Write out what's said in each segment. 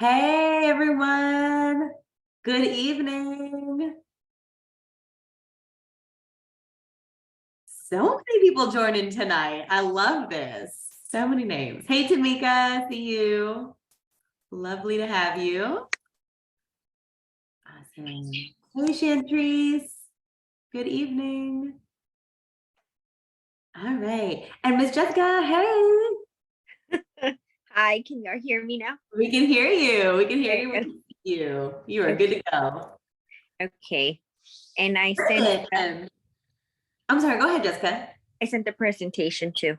Hey everyone, good evening. So many people joining tonight. I love this. So many names. Hey Tamika, see you. Lovely to have you. Awesome. Hey Chantrice, good evening. All right. And Miss Jessica, hey. Hi, can y'all hear me now? We can hear you. We can hear you. We Okay. can see you. You are good to go. Okay. And I Perfect. I'm sorry, go ahead, Jessica. sent the presentation too.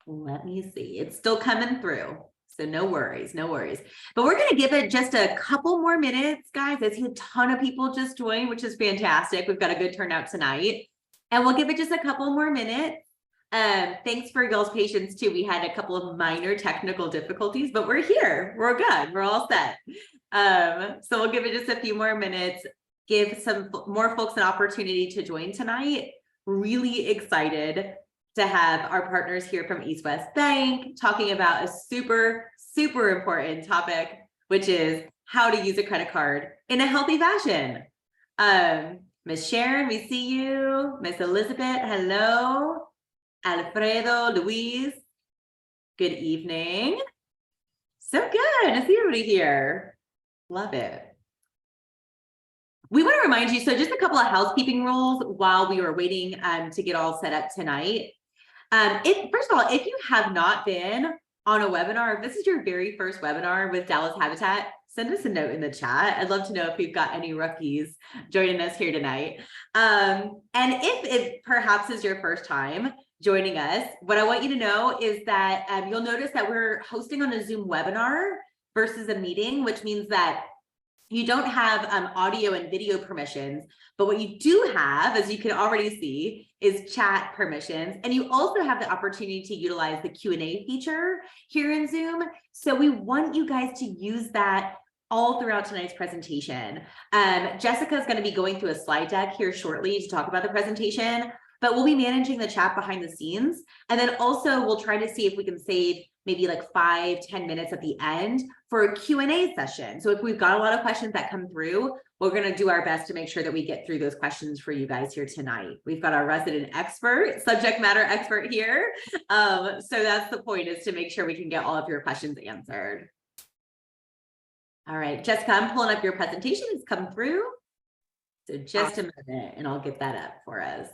Let me see. It's still coming through. So no worries, no worries. But we're going to give it just a couple more minutes, guys. I see a ton of people just joined, which is fantastic. We've got a good turnout tonight. And we'll give it just a couple more minutes. Thanks for y'all's patience too. We had a couple of minor technical difficulties, but we're here. We're good. We're all set. So we'll give it just a few more minutes, give some more folks an opportunity to join tonight. Really excited to have our partners here from East West Bank talking about a super, super important topic, which is how to use a credit card in a healthy fashion. Miss Sharon, we see you. Miss Elizabeth, hello. Alfredo, Luis, good evening. So good to see everybody here. Love it. We want to remind you, so just a couple of housekeeping rules while we were waiting to get all set up tonight. First of all, if you have not been on a webinar, if this is your very first webinar with Dallas Habitat, send us a note in the chat. I'd love to know if we've got any rookies joining us here tonight. And if it perhaps is your first time joining us, what I want you to know is that you'll notice that we're hosting on a Zoom webinar versus a meeting, which means that you don't have audio and video permissions, but what you do have, as you can already see, is chat permissions. And you also have the opportunity to utilize the Q&A feature here in Zoom. So we want you guys to use that all throughout tonight's presentation. Jessica is going to be going through a slide deck here shortly to talk about the presentation, but we'll be managing the chat behind the scenes. And then also we'll try to see if we can save maybe like 5-10 minutes at the end for a Q&A session. So if we've got a lot of questions that come through, we're going to do our best to make sure that we get through those questions for you guys here tonight. We've got our resident expert, subject matter expert here. So that's the point, is to make sure we can get all of your questions answered. All right, Jessica, I'm pulling up your presentation. It's come through. So just a minute and I'll get that up for us.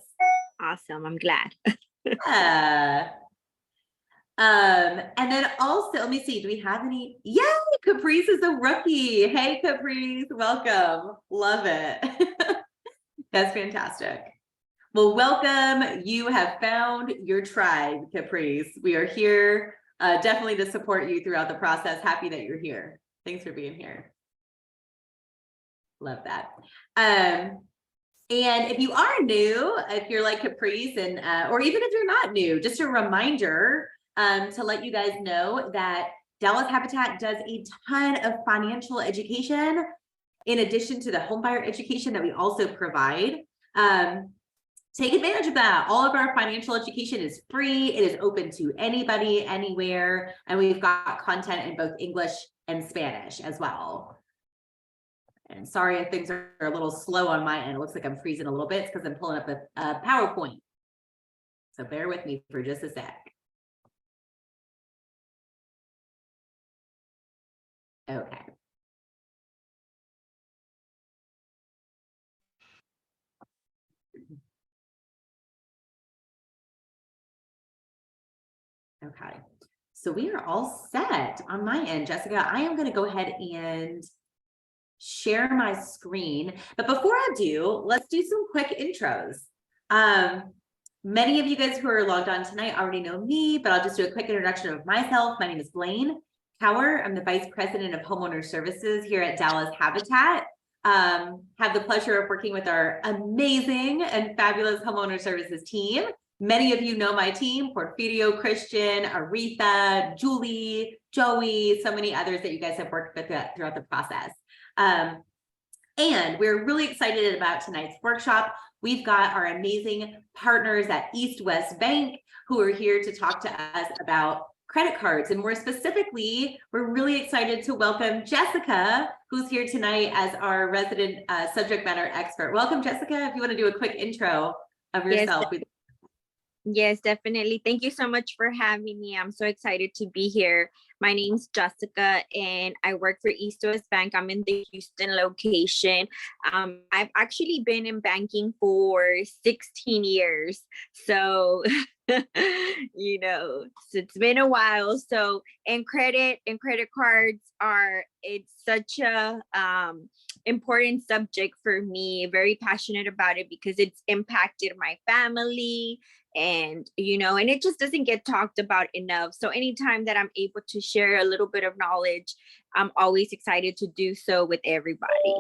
Awesome, I'm glad. Yeah. And then also, let me see, do we have any? Yay, Caprice is a rookie. Hey, Caprice, welcome. Love it. That's fantastic. Well, welcome. You have found your tribe, Caprice. We are here definitely to support you throughout the process. Happy that you're here. Thanks for being here. Love that. And if you are new, if you're like Caprice, and or even if you're not new, just a reminder to let you guys know that Dallas Habitat does a ton of financial education in addition to the homebuyer education that we also provide. Take advantage of that. All of our financial education is free. It is open to anybody, anywhere, and we've got content in both English and Spanish as well. And sorry if things are a little slow on my end. It looks like I'm freezing a little bit because I'm pulling up a PowerPoint. So bear with me for just a sec. Okay. Okay. So we are all set on my end. Jessica, I am going to go ahead and share my screen. But before I do, let's do some quick intros. Many of you guys who are logged on tonight already know me, but I'll just do a quick introduction of myself. My name is Blaine Cower. I'm the Vice President of Homeowner Services here at Dallas Habitat. Have the pleasure of working with our amazing and fabulous homeowner services team. Many of you know my team: Porfirio, Christian, Aretha, Julie, Joey, so many others that you guys have worked with throughout the process. And we're really excited about tonight's workshop. We've got our amazing partners at East West Bank who are here to talk to us about credit cards. And more specifically, we're really excited to welcome Jessica, who's here tonight as our resident subject matter expert. Welcome, Jessica. If you want to do a quick intro of yourself. Yes, definitely. Thank you so much for having me. I'm so excited to be here. My name's Jessica and I work for East West Bank. I'm in the Houston location. I've actually been in banking for 16 years. So, so it's been a while. So, and credit cards it's such a important subject for me, very passionate about it because it's impacted my family and it just doesn't get talked about enough. So anytime that I'm able to share a little bit of knowledge, I'm always excited to do so with everybody.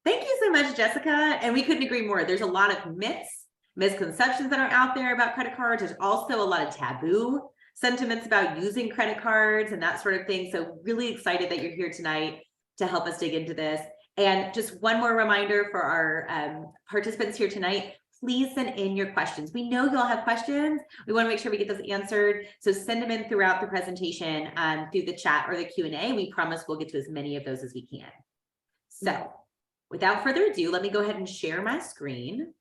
Thank you so much, Jessica. And we couldn't agree more. There's a lot of myths, misconceptions that are out there about credit cards. There's also a lot of taboo sentiments about using credit cards and that sort of thing. So really excited that you're here tonight to help us dig into this. And just one more reminder for our participants here tonight, please send in your questions. We know you'll have questions. We want to make sure we get those answered. So send them in throughout the presentation through the chat or the Q&A. We promise we'll get to as many of those as we can. So without further ado, let me go ahead and share my screen.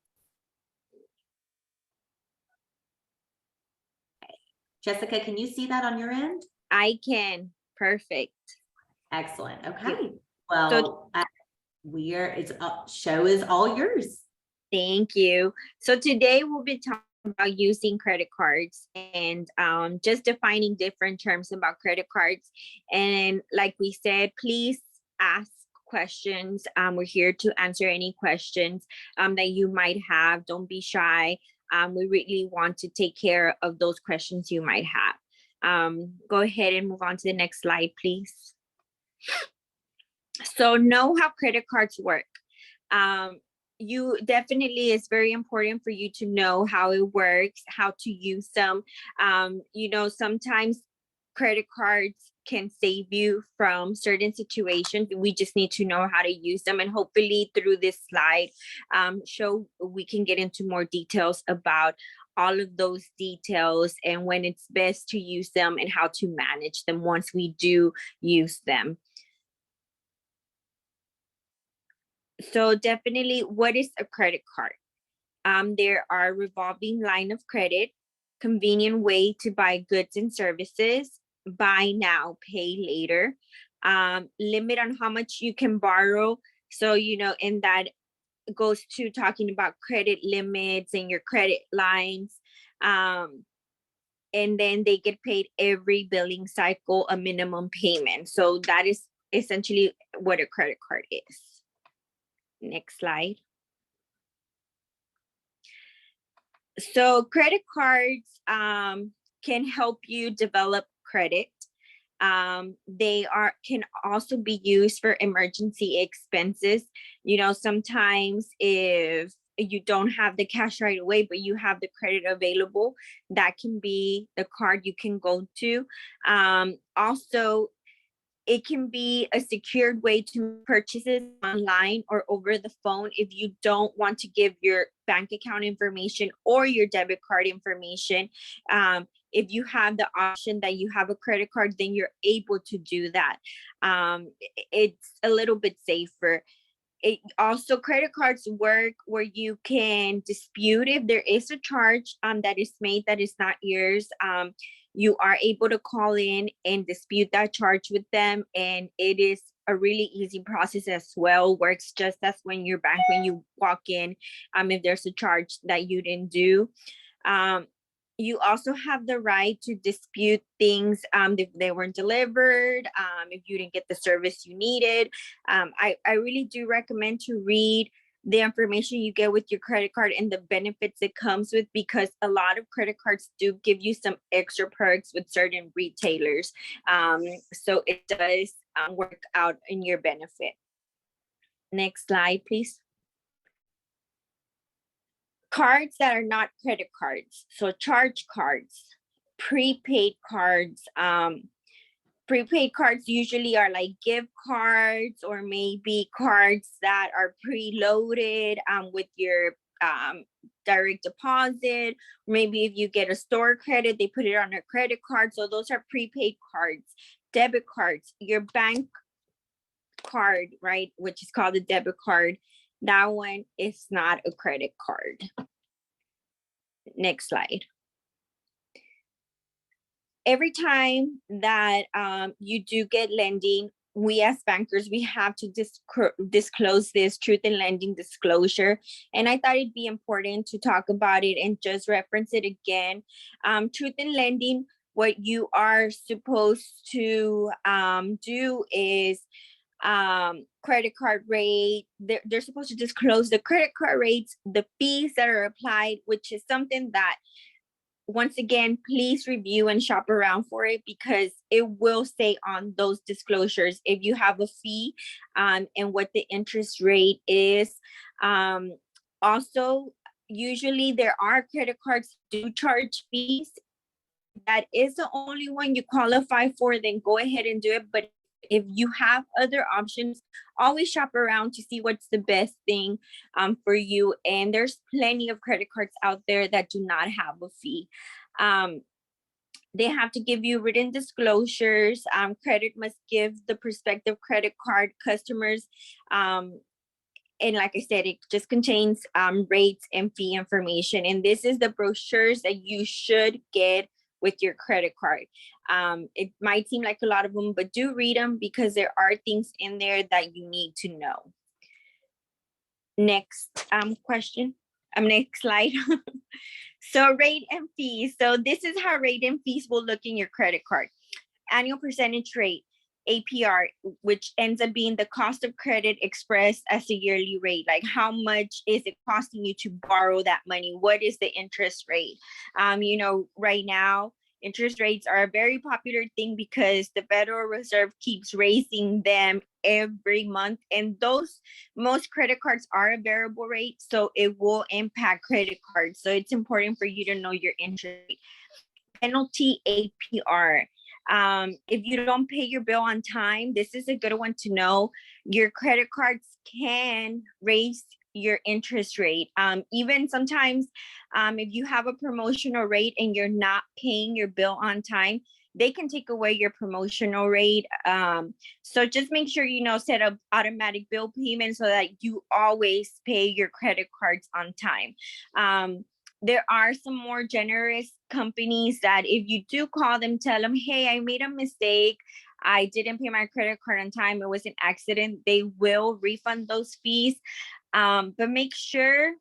Okay. Jessica, can you see that on your end? I can. Perfect. Excellent. Okay. Well, show is all yours. Thank you. So today we'll be talking about using credit cards and just defining different terms about credit cards. And like we said, please ask questions. We're here to answer any questions that you might have. Don't be shy. We really want to take care of those questions you might have. Go ahead and move on to the next slide, please. So know how credit cards work. It's very important for you to know how it works, how to use them. Sometimes credit cards can save you from certain situations. We just need to know how to use them. And hopefully through this slide, we can get into more details about all of those details and when it's best to use them and how to manage them once we do use them. So definitely, what is a credit card? There are revolving line of credit, convenient way to buy goods and services, buy now, pay later, limit on how much you can borrow. So, and that goes to talking about credit limits and your credit lines. And then they get paid every billing cycle, a minimum payment. So that is essentially what a credit card is. Next slide. So credit cards can help you develop credit. They can also be used for emergency expenses. Sometimes if you don't have the cash right away, but you have the credit available, that can be the card you can go to. Also, it can be a secured way to purchases online or over the phone if you don't want to give your bank account information or your debit card information. If you have the option that you have a credit card, then you're able to do that. It's a little bit safer. Also, credit cards work where you can dispute if there is a charge that is made that is not yours. You are able to call in and dispute that charge with them. And it is a really easy process as well. Works just as when you walk in, if there's a charge that you didn't do. You also have the right to dispute things if they weren't delivered, if you didn't get the service you needed. I really do recommend to read the information you get with your credit card and the benefits it comes with, because a lot of credit cards do give you some extra perks with certain retailers. So it does work out in your benefit. Next slide, please. Cards that are not credit cards. So charge cards, prepaid cards. Prepaid cards usually are like gift cards or maybe cards that are preloaded with your direct deposit. Maybe if you get a store credit, they put it on a credit card. So those are prepaid cards. Debit cards, your bank card, right, which is called a debit card, that one is not a credit card. Next slide. Every time that you do get lending, we as bankers, we have to disclose this truth in lending disclosure. And I thought it'd be important to talk about it and just reference it again. Truth in lending, what you are supposed to do is credit card rate. They're supposed to disclose the credit card rates, the fees that are applied, which is something that, once again, please review and shop around for it, because it will say on those disclosures if you have a fee and what the interest rate is. Also, usually there are credit cards do charge fees. That is the only one you qualify for, then go ahead and do it. But if you have other options, always shop around to see what's the best thing for you. And there's plenty of credit cards out there that do not have a fee. They have to give you written disclosures. Credit must give the prospective credit card customers. And like I said, it just contains rates and fee information. And this is the brochures that you should get with your credit card. It might seem like a lot of them, but do read them, because there are things in there that you need to know. Next question, next slide. So rate and fees. So this is how rate and fees will look in your credit card. Annual percentage rate, APR, which ends up being the cost of credit expressed as a yearly rate. Like, how much is it costing you to borrow that money? What is the interest rate? You know, right now, interest rates are a very popular thing because the Federal Reserve keeps raising them every month. And most credit cards are a variable rate, so it will impact credit cards. So it's important for you to know your interest rate. Penalty APR. If you don't pay your bill on time, this is a good one to know. Your credit cards can raise your interest rate. Even sometimes if you have a promotional rate and you're not paying your bill on time, they can take away your promotional rate. So just make sure, set up automatic bill payments so that you always pay your credit cards on time. There are some more generous companies that if you do call them, tell them, hey, I made a mistake, I didn't pay my credit card on time, it was an accident, they will refund those fees. But make sure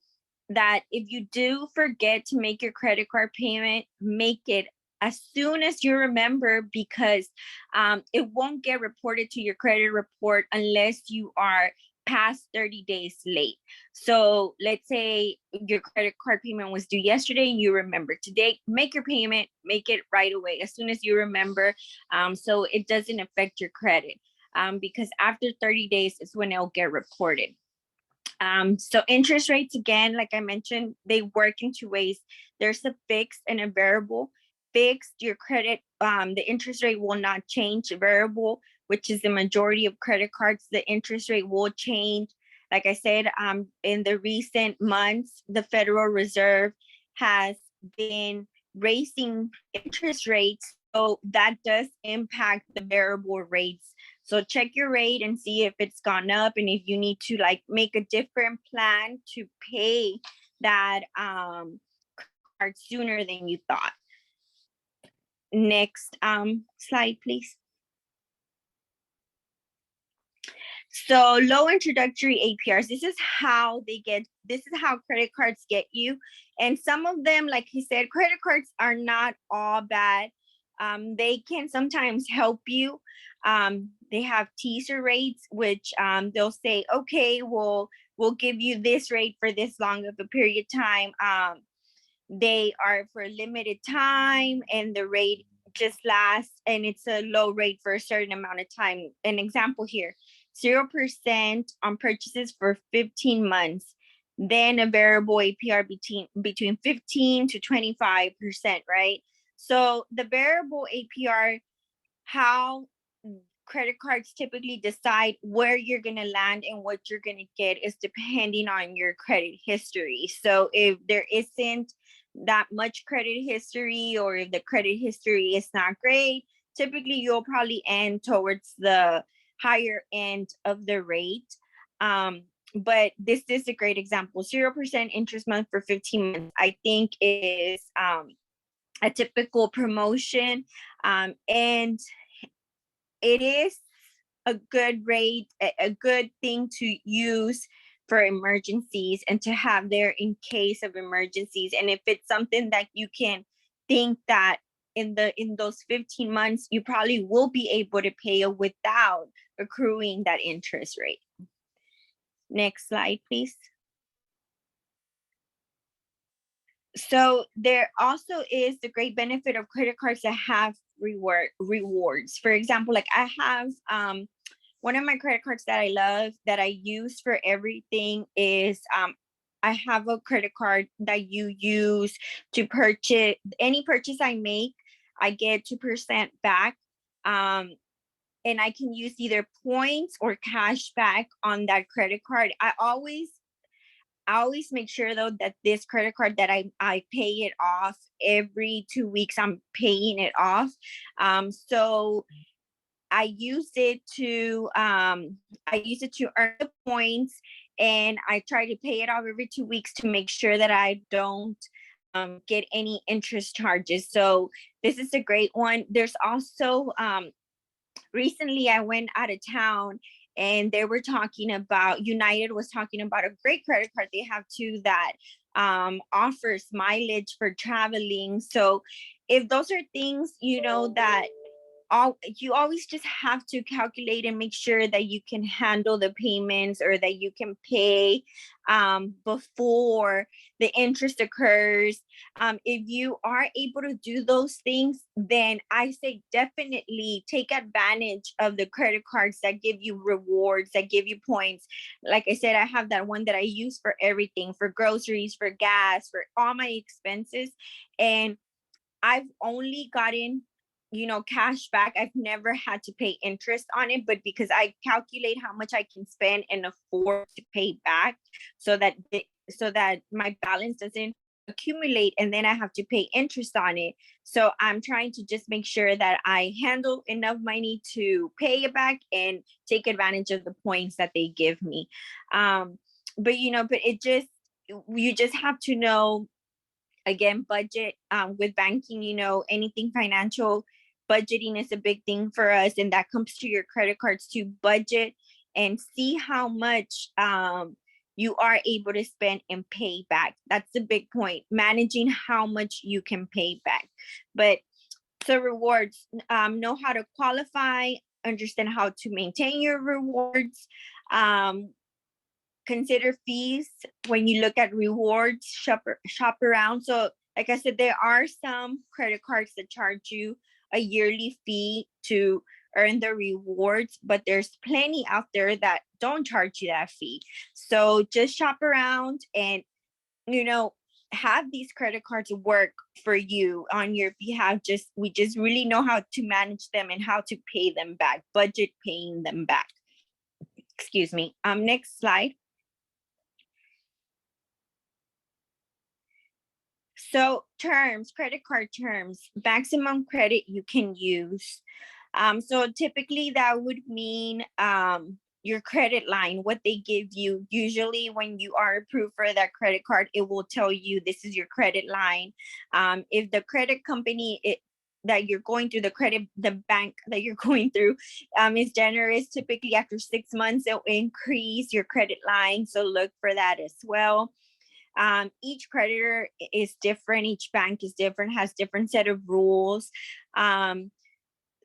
that if you do forget to make your credit card payment, make it as soon as you remember, because it won't get reported to your credit report unless you are past 30 days late. So let's say your credit card payment was due yesterday and you remember today, make your payment, make it right away as soon as you remember, so it doesn't affect your credit, because after 30 days is when it'll get reported. So interest rates, again, like I mentioned, they work in two ways. There's a fixed and a variable. Fixed, your credit, the interest rate will not change. Variable, which is the majority of credit cards, the interest rate will change. Like I said, in the recent months, the Federal Reserve has been raising interest rates, so that does impact the variable rates. So check your rate and see if it's gone up, and if you need to make a different plan to pay that card sooner than you thought. Next slide, please. So low introductory APRs, this is how credit cards get you. And some of them, like he said, credit cards are not all bad. They can sometimes help you. They have teaser rates, which they'll say, okay, we'll give you this rate for this long of a period of time. They are for a limited time and the rate just lasts, and it's a low rate for a certain amount of time. An example here, 0% on purchases for 15 months, then a variable APR between 15 to 25%, right? So the variable APR, how credit cards typically decide where you're going to land and what you're going to get is depending on your credit history. So if there isn't that much credit history, or if the credit history is not great, typically you'll probably end towards the higher end of the rate. But this is a great example. 0% interest month for 15 months, I think, is a typical promotion. And it is a good rate, a good thing to use for emergencies and to have there in case of emergencies. And if it's something that you can think that in those 15 months, you probably will be able to pay it without accruing that interest rate. Next slide, please. So there also is the great benefit of credit cards that have rewards. For example, like I have one of my credit cards that I love, that I use for everything, is I have a credit card that you use to purchase any purchase I make. I get 2% back. And I can use either points or cash back on that credit card. I always make sure though that this credit card that I pay it off every 2 weeks. I'm paying it off. So I use it to earn the points, and I try to pay it off every 2 weeks to make sure that I don't get any interest charges. So this is a great one. There's also recently I went out of town, and they were talking about, United was talking about a great credit card they have too that offers mileage for traveling. So if those are things, that you always just have to calculate and make sure that you can handle the payments, or that you can pay before the interest occurs. If you are able to do those things, then I say definitely take advantage of the credit cards that give you rewards, that give you points. Like I said, I have that one that I use for everything, for groceries, for gas, for all my expenses. And I've only gotten cash back. I've never had to pay interest on it, but because I calculate how much I can spend and afford to pay back, so that my balance doesn't accumulate and then I have to pay interest on it. So I'm trying to just make sure that I handle enough money to pay it back and take advantage of the points that they give me. But you just have to know, again, budget with banking, anything financial. Budgeting is a big thing for us, and that comes to your credit cards to budget and see how much you are able to spend and pay back. That's the big point, managing how much you can pay back. But so rewards, know how to qualify, understand how to maintain your rewards, consider fees when you look at rewards, shop around. So like I said, there are some credit cards that charge you a yearly fee to earn the rewards, but there's plenty out there that don't charge you that fee. So just shop around and have these credit cards work for you on your behalf. We just really know how to manage them and how to pay them back, budget paying them back. Excuse me. Next slide. So terms, credit card terms, maximum credit you can use. So typically that would mean your credit line, what they give you. Usually when you are approved for that credit card, it will tell you this is your credit line. If the credit company that you're going through, the bank that you're going through is generous, typically after 6 months, they'll increase your credit line. So look for that as well. Each creditor is different. Each bank is different, has different set of rules.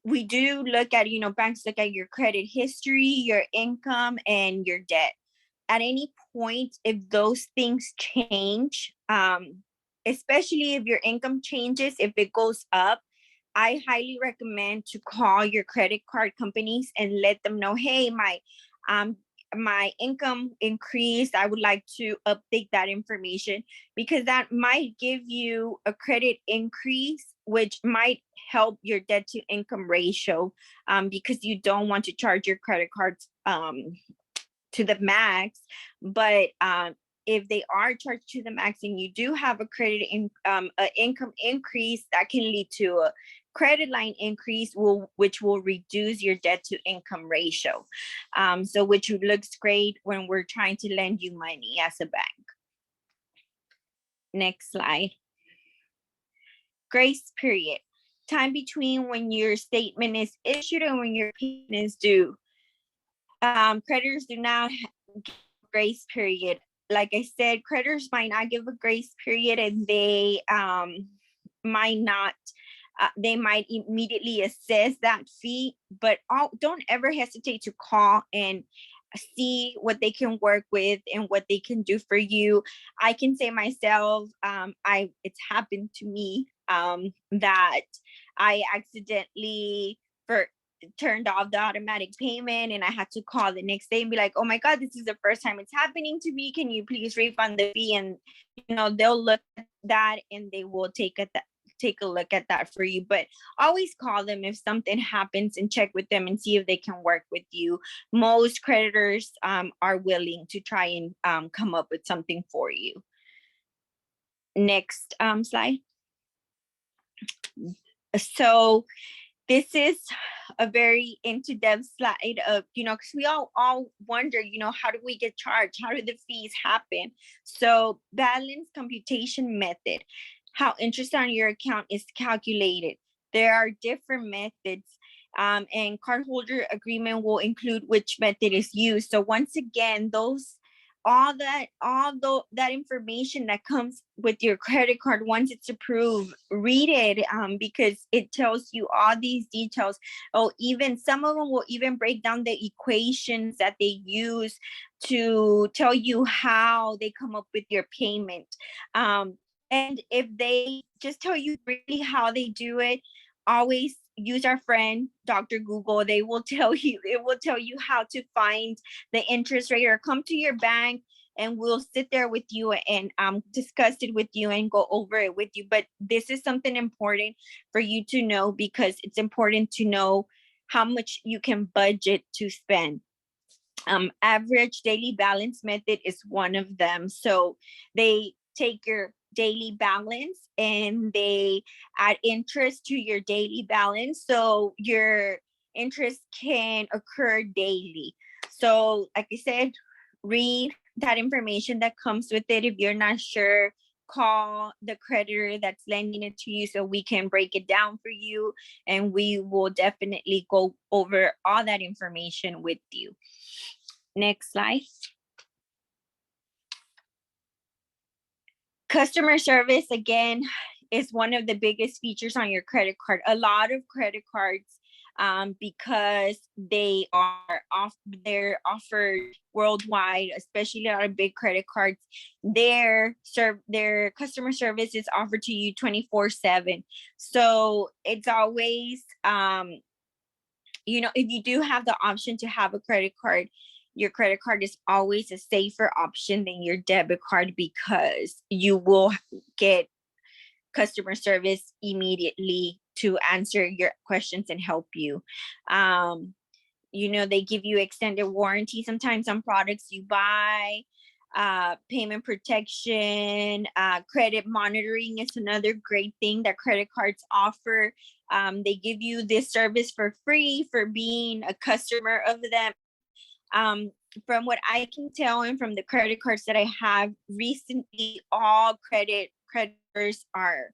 We do look at, banks look at your credit history, your income, and your debt. At any point, if those things change, especially if your income changes, if it goes up, I highly recommend to call your credit card companies and let them know, hey, my income increased. I would like to update that information, because that might give you a credit increase which might help your debt to income ratio, because you don't want to charge your credit cards to the max. But if they are charged to the max and you do have a income increase, that can lead to a credit line increase, which will reduce your debt to income ratio. So which looks great when we're trying to lend you money as a bank. Next slide. Grace period. Time between when your statement is issued and when your payment is due. Creditors do not give a grace period. Like I said, creditors might not give a grace period, and they might not. They might immediately assess that fee, but don't ever hesitate to call and see what they can work with and what they can do for you. I can say myself, it's happened to me that I accidentally turned off the automatic payment, and I had to call the next day and be like, oh my God, this is the first time it's happening to me. Can you please refund the fee? And they'll look at that and they will take a look at that for you. But always call them if something happens and check with them and see if they can work with you. Most creditors are willing to try and come up with something for you. Next slide. So this is a very into-depth slide of, because we all wonder, how do we get charged? How do the fees happen? So balance computation method, how interest on your account is calculated. There are different methods, and cardholder agreement will include which method is used. So once again, all that information that comes with your credit card, once it's approved, read it, because it tells you all these details. Oh, even some of them will even break down the equations that they use to tell you how they come up with your payment. And if they just tell you really how they do it, always use our friend Dr. Google. It will tell you how to find the interest rate, or come to your bank and we'll sit there with you and discuss it with you and go over it with you. But this is something important for you to know, because it's important to know how much you can budget to spend. Average daily balance method is one of them. So they take your daily balance and they add interest to your daily balance, so your interest can occur daily. So like I said, read that information that comes with it. If you're not sure, call the creditor that's lending it to you so we can break it down for you, and we will definitely go over all that information with you. Next slide. Customer service, again, is one of the biggest features on your credit card. A lot of credit cards, because they're offered worldwide, especially on big credit cards, their customer service is offered to you 24/7. So it's always, if you do have the option to have a credit card, your credit card is always a safer option than your debit card, because you will get customer service immediately to answer your questions and help you. They give you extended warranty sometimes on products you buy. Payment protection, credit monitoring is another great thing that credit cards offer. They give you this service for free for being a customer of them. From what I can tell, and from the credit cards that I have recently, all creditors are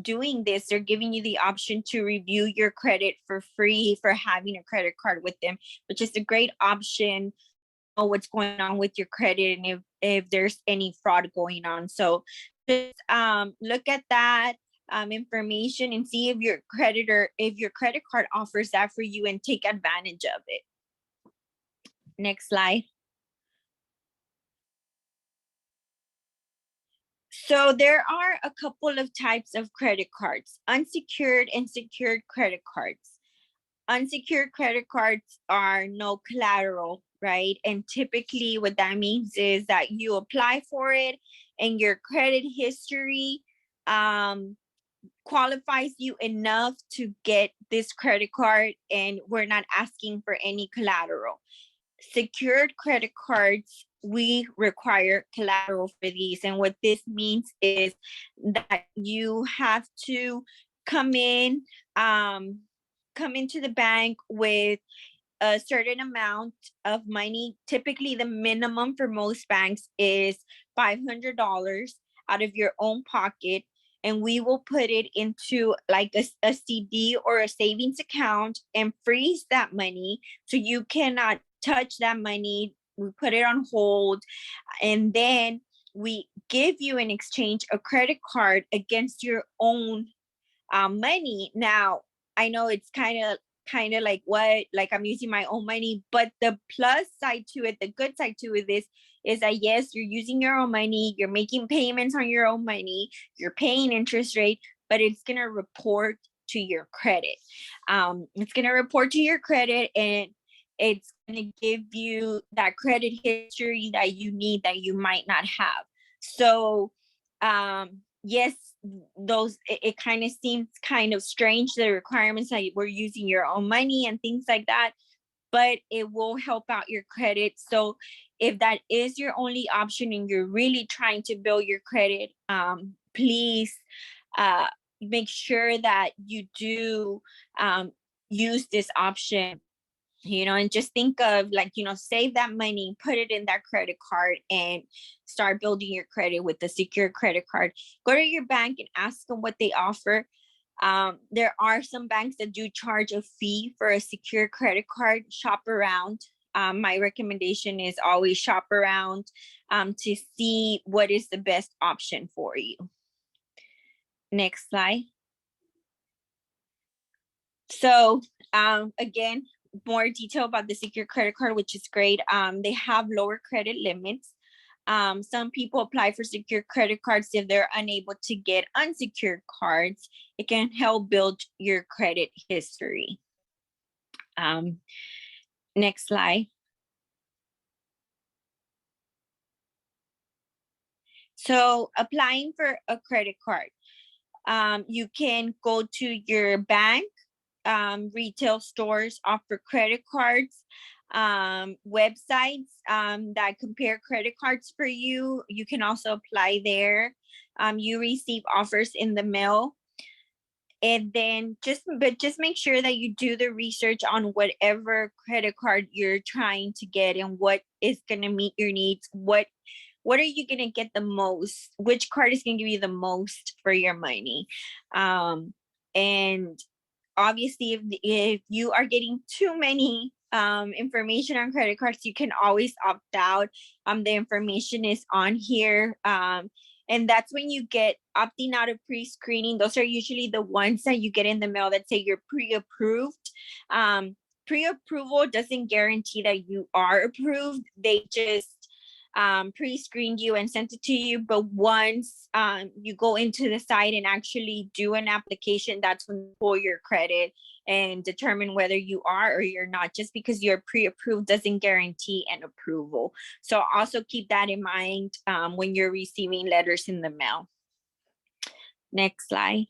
doing this. They're giving you the option to review your credit for free for having a credit card with them, which is a great option. Know what's going on with your credit and if there's any fraud going on. So just look at that information and see if your credit card offers that for you, and take advantage of it. Next slide. So there are a couple of types of credit cards: unsecured and secured credit cards. Unsecured credit cards are no collateral, right? And typically what that means is that you apply for it and your credit history qualifies you enough to get this credit card, and we're not asking for any collateral. Secured credit cards, we require collateral for these. And what this means is that you have to come in, come into the bank with a certain amount of money. Typically, the minimum for most banks is $500 out of your own pocket. And we will put it into like a CD or a savings account and freeze that money so you cannot touch that money. We put it on hold, and then we give you in exchange a credit card against your own money. Now, I know it's kind of like what, like I'm using my own money, but the plus side to it, the good side to it is that yes, you're using your own money, you're making payments on your own money, you're paying interest rate, but it's going to report to your credit. It's going to report to your credit, and it's going to give you that credit history that you need that you might not have. So, yes, those, it kind of seems kind of strange, the requirements that we're using your own money and things like that, but it will help out your credit. So if that is your only option and you're really trying to build your credit, please make sure that you do use this option. And just think of like, save that money, put it in that credit card, and start building your credit with the secure credit card. Go to your bank and ask them what they offer. There are some banks that do charge a fee for a secure credit card. Shop around. My recommendation is always shop around to see what is the best option for you. Next slide. So again, more detail about the secure credit card, which is great. They have lower credit limits. Some people apply for secure credit cards if they're unable to get unsecured cards. It can help build your credit history. Next slide. So applying for a credit card, you can go to your bank. Retail stores offer credit cards, websites that compare credit cards for you. You can also apply there. You receive offers in the mail. And then just make sure that you do the research on whatever credit card you're trying to get and what is going to meet your needs. What are you going to get the most? Which card is going to give you the most for your money? And obviously, if you are getting too many information on credit cards, you can always opt out. The information is on here. And that's when you get opting out of pre-screening. Those are usually the ones that you get in the mail that say you're pre-approved. Pre-approval doesn't guarantee that you are approved. They just pre-screened you and sent it to you. But once you go into the site and actually do an application, that's when you pull your credit and determine whether you are or you're not. Just because you're pre-approved doesn't guarantee an approval. So also keep that in mind when you're receiving letters in the mail. Next slide.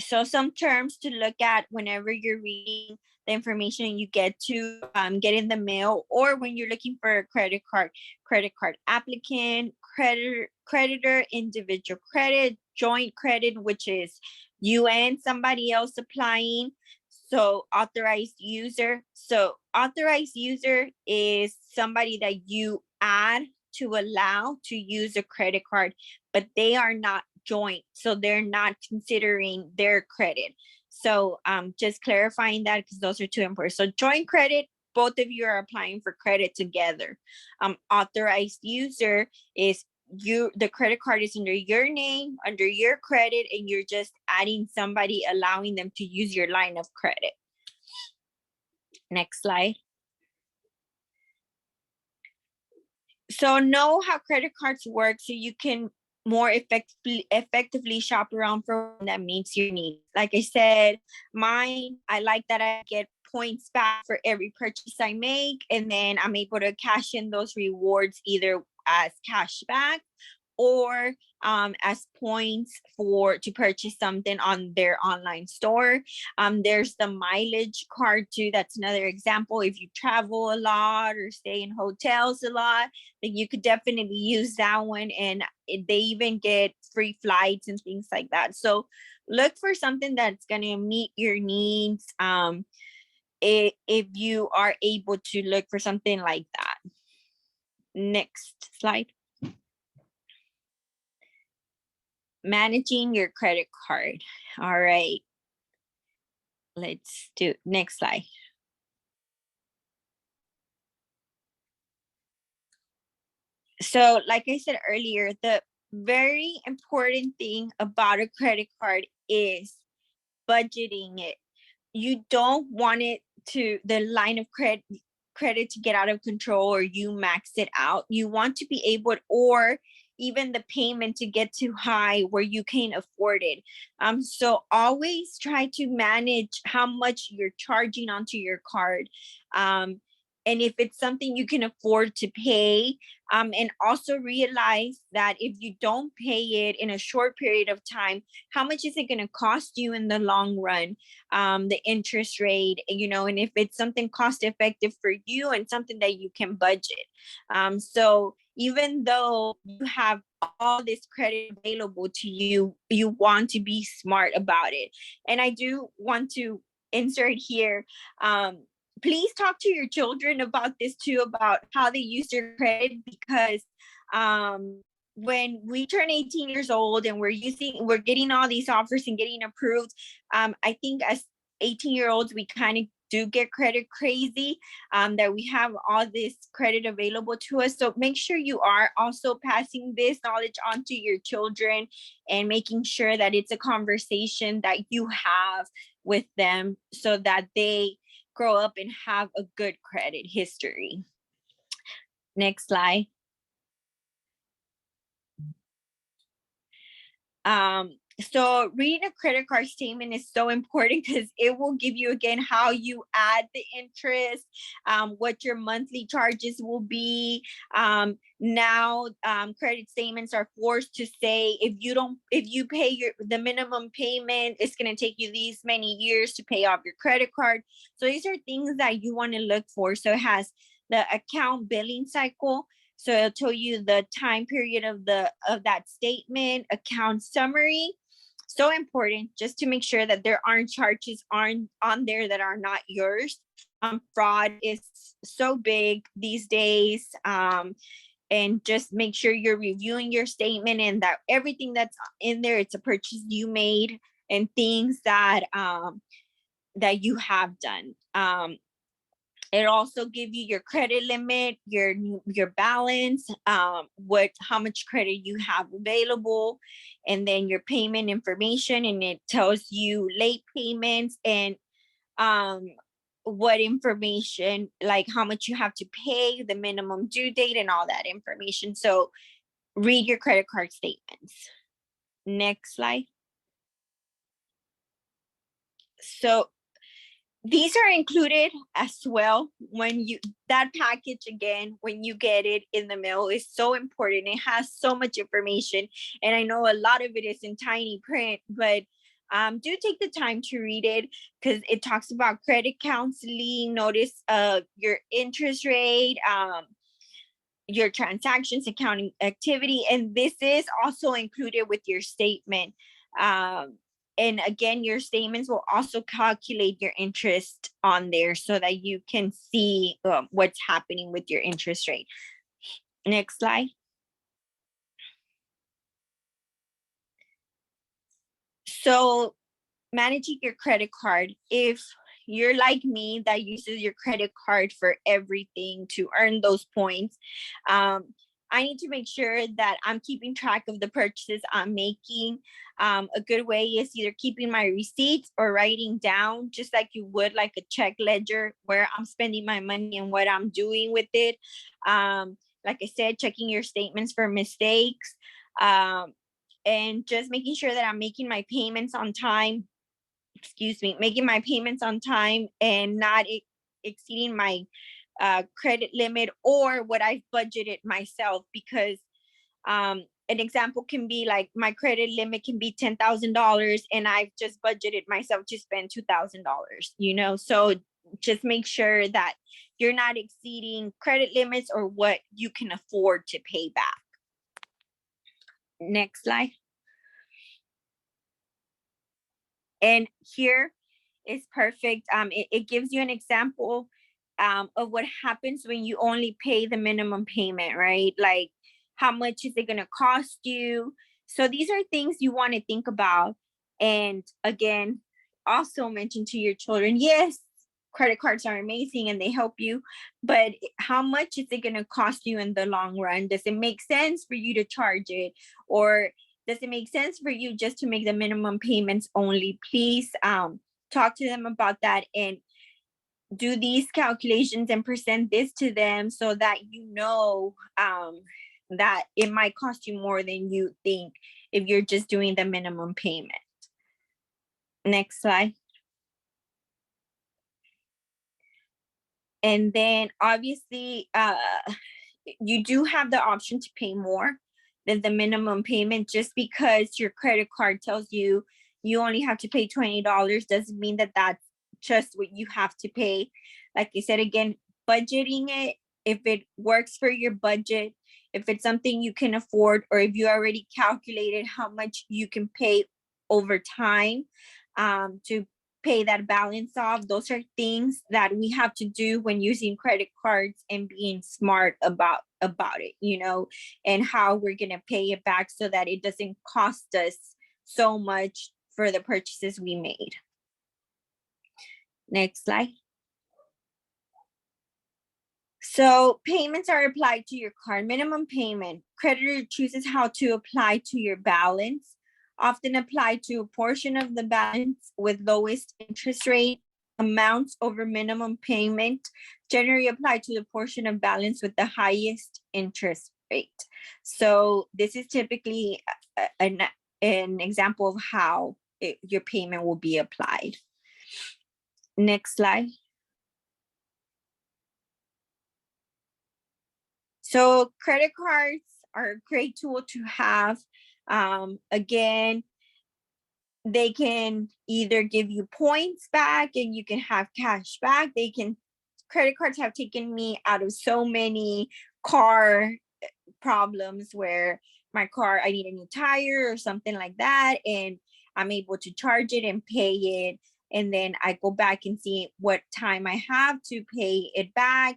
So some terms to look at whenever you're reading the information you get to get in the mail, or when you're looking for a credit card applicant, creditor, individual credit, joint credit, which is you and somebody else applying. So authorized user. So authorized user is somebody that you add to allow to use a credit card, but they are not joint, so they're not considering their credit. So just clarifying that, because those are two important. So joint credit, both of you are applying for credit together. Authorized user is the credit card is under your name, under your credit, and you're just adding somebody, allowing them to use your line of credit. Next slide. So know how credit cards work so you can more effectively shop around for one that meets your needs. Like I said, mine, I like that I get points back for every purchase I make, and then I'm able to cash in those rewards either as cash back or as points to purchase something on their online store. There's the mileage card too. That's another example. If you travel a lot or stay in hotels a lot, then you could definitely use that one. And they even get free flights and things like that. So look for something that's going to meet your needs. If you are able to look for something like that. Next slide. Managing your credit card. All right. Let's do next slide. So like I said earlier, the very important thing about a credit card is budgeting it. You don't want it the line of credit to get out of control or you max it out. You want to be able, or even the payment to get too high where you can't afford it. So always try to manage how much you're charging onto your card. And if it's something you can afford to pay, and also realize that if you don't pay it in a short period of time, how much is it going to cost you in the long run? The interest rate, and if it's something cost effective for you and something that you can budget. So even though you have all this credit available to you, you want to be smart about it. And I do want to insert here, please talk to your children about this too, about how they use their credit, because when we turn 18 years old and we're getting all these offers and getting approved, I think as 18-year-olds, we kind of do get credit crazy, that we have all this credit available to us. So make sure you are also passing this knowledge on to your children and making sure that it's a conversation that you have with them so that they grow up and have a good credit history. Next slide. So reading a credit card statement is so important because it will give you again how you add the interest, what your monthly charges will be. Now credit statements are forced to say if you pay the minimum payment, it's going to take you these many years to pay off your credit card. So these are things that you want to look for. So it has the account billing cycle. So it'll tell you the time period of that statement, account summary. So important just to make sure that there aren't charges on there that are not yours. Fraud is so big these days. And just make sure you're reviewing your statement and that everything that's in there, it's a purchase you made and things that that you have done. It also give you your credit limit, your balance, how much credit you have available, and then your payment information, and it tells you late payments and what information, like how much you have to pay, the minimum due date, and all that information. So read your credit card statements. Next slide. So these are included as well when that package, again, when you get it in the mail, is so important. It has so much information, and I know a lot of it is in tiny print, but do take the time to read it because it talks about credit counseling, notice your interest rate, your transactions, accounting activity, and this is also included with your statement. And again, your statements will also calculate your interest on there so that you can see what's happening with your interest rate. Next slide. So managing your credit card, if you're like me that uses your credit card for everything to earn those points, I need to make sure that I'm keeping track of the purchases I'm making. A good way is either keeping my receipts or writing down, just like you would like a check ledger, where I'm spending my money and what I'm doing with it. Like I said, checking your statements for mistakes, and just making sure that I'm making my payments on time. Making my payments on time and not exceeding my credit limit or what I've budgeted myself, because an example can be like my credit limit can be $10,000 and I've just budgeted myself to spend $2,000, so just make sure that you're not exceeding credit limits or what you can afford to pay back. Next slide. And here is perfect. It gives you an example of what happens when you only pay the minimum payment, right? Like how much is it going to cost you? So these are things you want to think about. And again, also mention to your children, yes, credit cards are amazing and they help you, but how much is it going to cost you in the long run? Does it make sense for you to charge it? Or does it make sense for you just to make the minimum payments only? Please talk to them about that and do these calculations and present this to them so that that it might cost you more than you think if you're just doing the minimum payment. Next slide. And then obviously you do have the option to pay more than the minimum payment. Just because your credit card tells you you only have to pay $20 doesn't mean that that's just what you have to pay. Like I said, again, budgeting it, if it works for your budget, if it's something you can afford, or if you already calculated how much you can pay over time to pay that balance off. Those are things that we have to do when using credit cards and being smart about it, and how we're going to pay it back so that it doesn't cost us so much for the purchases we made. Next slide. So payments are applied to your card. Minimum payment. Creditor chooses how to apply to your balance. Often apply to a portion of the balance with lowest interest rate. Amounts over minimum payment generally apply to the portion of balance with the highest interest rate. So this is typically an example of how your payment will be applied. Next slide. So credit cards are a great tool to have. Again, they can either give you points back and you can have cash back. Credit cards have taken me out of so many car problems where my car, I need a new tire or something like that, and I'm able to charge it and pay it. And then I go back and see what time I have to pay it back.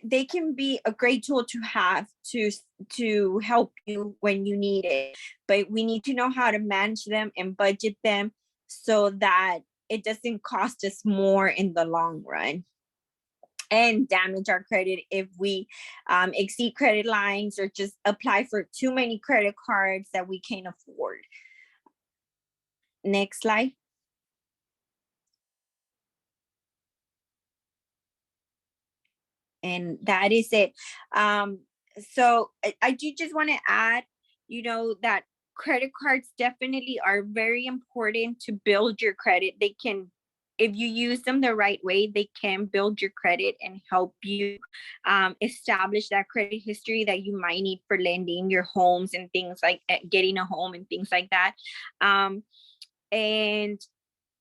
They can be a great tool to have to help you when you need it, but we need to know how to manage them and budget them so that it doesn't cost us more in the long run and damage our credit if we exceed credit lines or just apply for too many credit cards that we can't afford. Next slide. And that is it. So I do just want to add, that credit cards definitely are very important to build your credit. They can, if you use them the right way, they can build your credit and help you establish that credit history that you might need for lending your homes and things like getting a home and things like that. And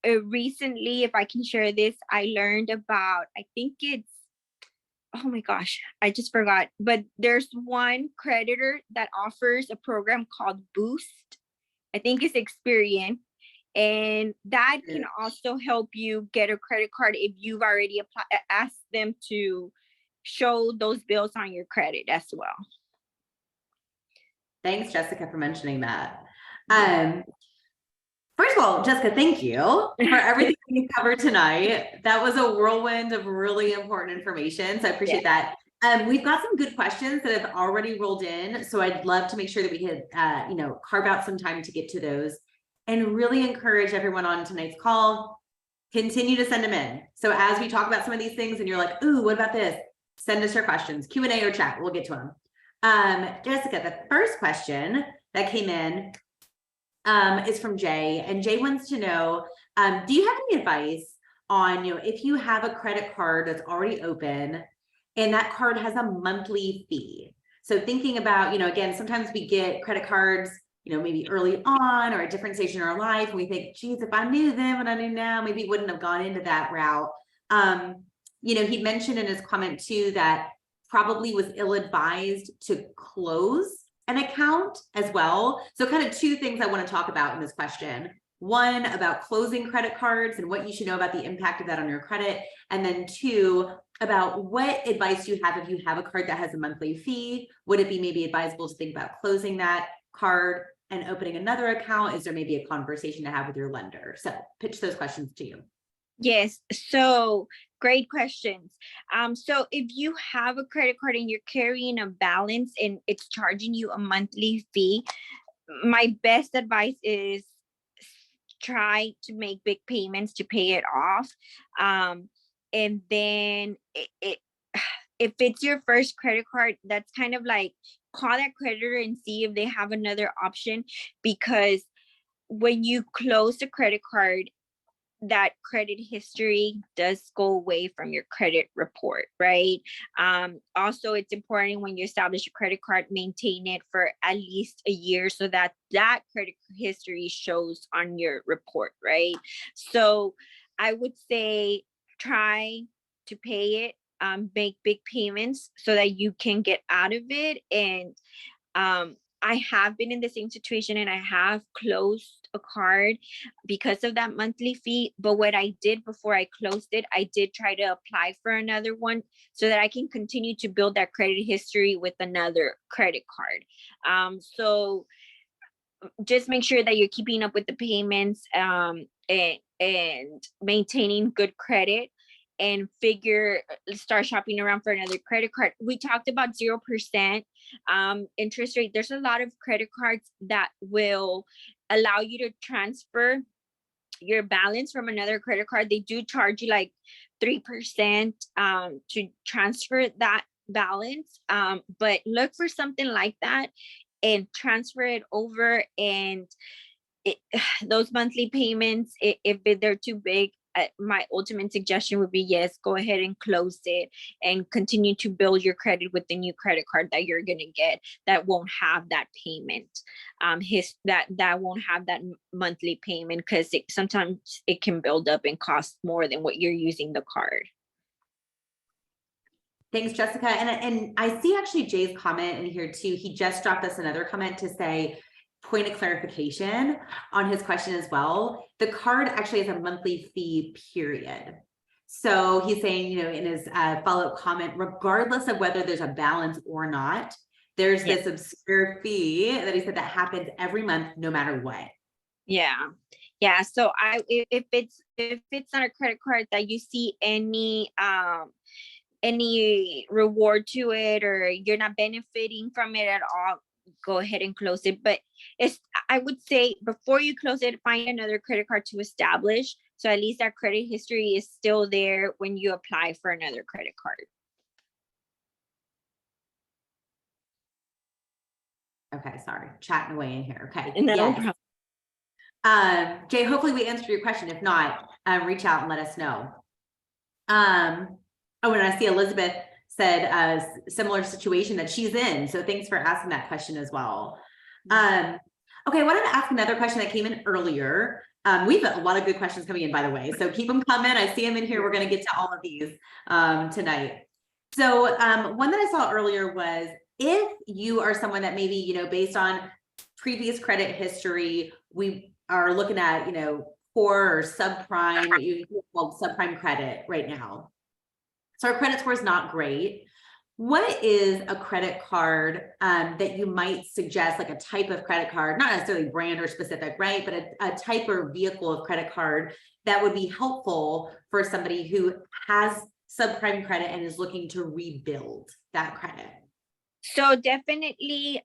recently, if I can share this, I learned about, I think it's, oh my gosh, I just forgot. But there's one creditor that offers a program called Boost. I think it's Experian. And that can also help you get a credit card if you've already asked them to show those bills on your credit as well. Thanks, Jessica, for mentioning that. First of all, Jessica, thank you for everything you covered tonight. That was a whirlwind of really important information. So I appreciate that. We've got some good questions that have already rolled in. So I'd love to make sure that we could, carve out some time to get to those, and really encourage everyone on tonight's call, continue to send them in. So as we talk about some of these things and you're like, ooh, what about this? Send us your questions, Q&A or chat, we'll get to them. Jessica, the first question that came in is from Jay, and Jay wants to know, do you have any advice on, if you have a credit card that's already open and that card has a monthly fee. So thinking about, again, sometimes we get credit cards, maybe early on or a different stage in our life, and we think, geez, if I knew then what I knew now, maybe wouldn't have gone into that route. He mentioned in his comment too that probably was ill-advised to close an account as well. So kind of two things I want to talk about in this question. One, about closing credit cards and what you should know about the impact of that on your credit. And then two, about what advice you have if you have a card that has a monthly fee. Would it be maybe advisable to think about closing that card and opening another account? Is there maybe a conversation to have with your lender? So pitch those questions to you. Yes, so great questions. So if you have a credit card and you're carrying a balance and it's charging you a monthly fee, my best advice is try to make big payments to pay it off. And then if it's your first credit card, that's kind of like call that creditor and see if they have another option, because when you close the credit card, that credit history does go away from your credit report, right? Also, it's important when you establish a credit card, maintain it for at least a year so that that credit history shows on your report, right? So I would say try to pay it, make big payments so that you can get out of it. And I have been in the same situation and I have closed a card because of that monthly fee. But what I did before I closed it, I did try to apply for another one so that I can continue to build that credit history with another credit card. So just make sure that you're keeping up with the payments, and maintaining good credit, and start shopping around for another credit card. We talked about 0% interest rate. There's a lot of credit cards that will allow you to transfer your balance from another credit card. They do charge you like 3% to transfer that balance. But look for something like that and transfer it over. And those monthly payments, if they're too big, my ultimate suggestion would be, yes, go ahead and close it and continue to build your credit with the new credit card that you're going to get that won't have that payment, that won't have that monthly payment, because sometimes it can build up and cost more than what you're using the card. Thanks, Jessica. And I see actually Jay's comment in here too. He just dropped us another comment to say, point of clarification on his question as well. The card actually has a monthly fee, period. So he's saying, in his follow-up comment, regardless of whether there's a balance or not, there's this obscure fee that he said that happens every month, no matter what. Yeah. So if it's not a credit card that you see any reward to it, or you're not benefiting from it at all, go ahead and close it. But I would say before you close it, find another credit card to establish, so at least that credit history is still there when you apply for another credit card. Okay, sorry, chatting away in here. Okay. No problem. Jay, hopefully we answered your question. If not, reach out and let us know. And I see Elizabeth said a similar situation that she's in. So thanks for asking that question as well. Okay, I wanted to ask another question that came in earlier. We have a lot of good questions coming in, by the way, so keep them coming. I see them in here. We're going to get to all of these tonight. So one that I saw earlier was, if you are someone that maybe, based on previous credit history, we are looking at, core or subprime, what you call subprime credit right now. So our credit score is not great. What is a credit card that you might suggest, like a type of credit card, not necessarily brand or specific, right? But a type or vehicle of credit card that would be helpful for somebody who has subprime credit and is looking to rebuild that credit? So definitely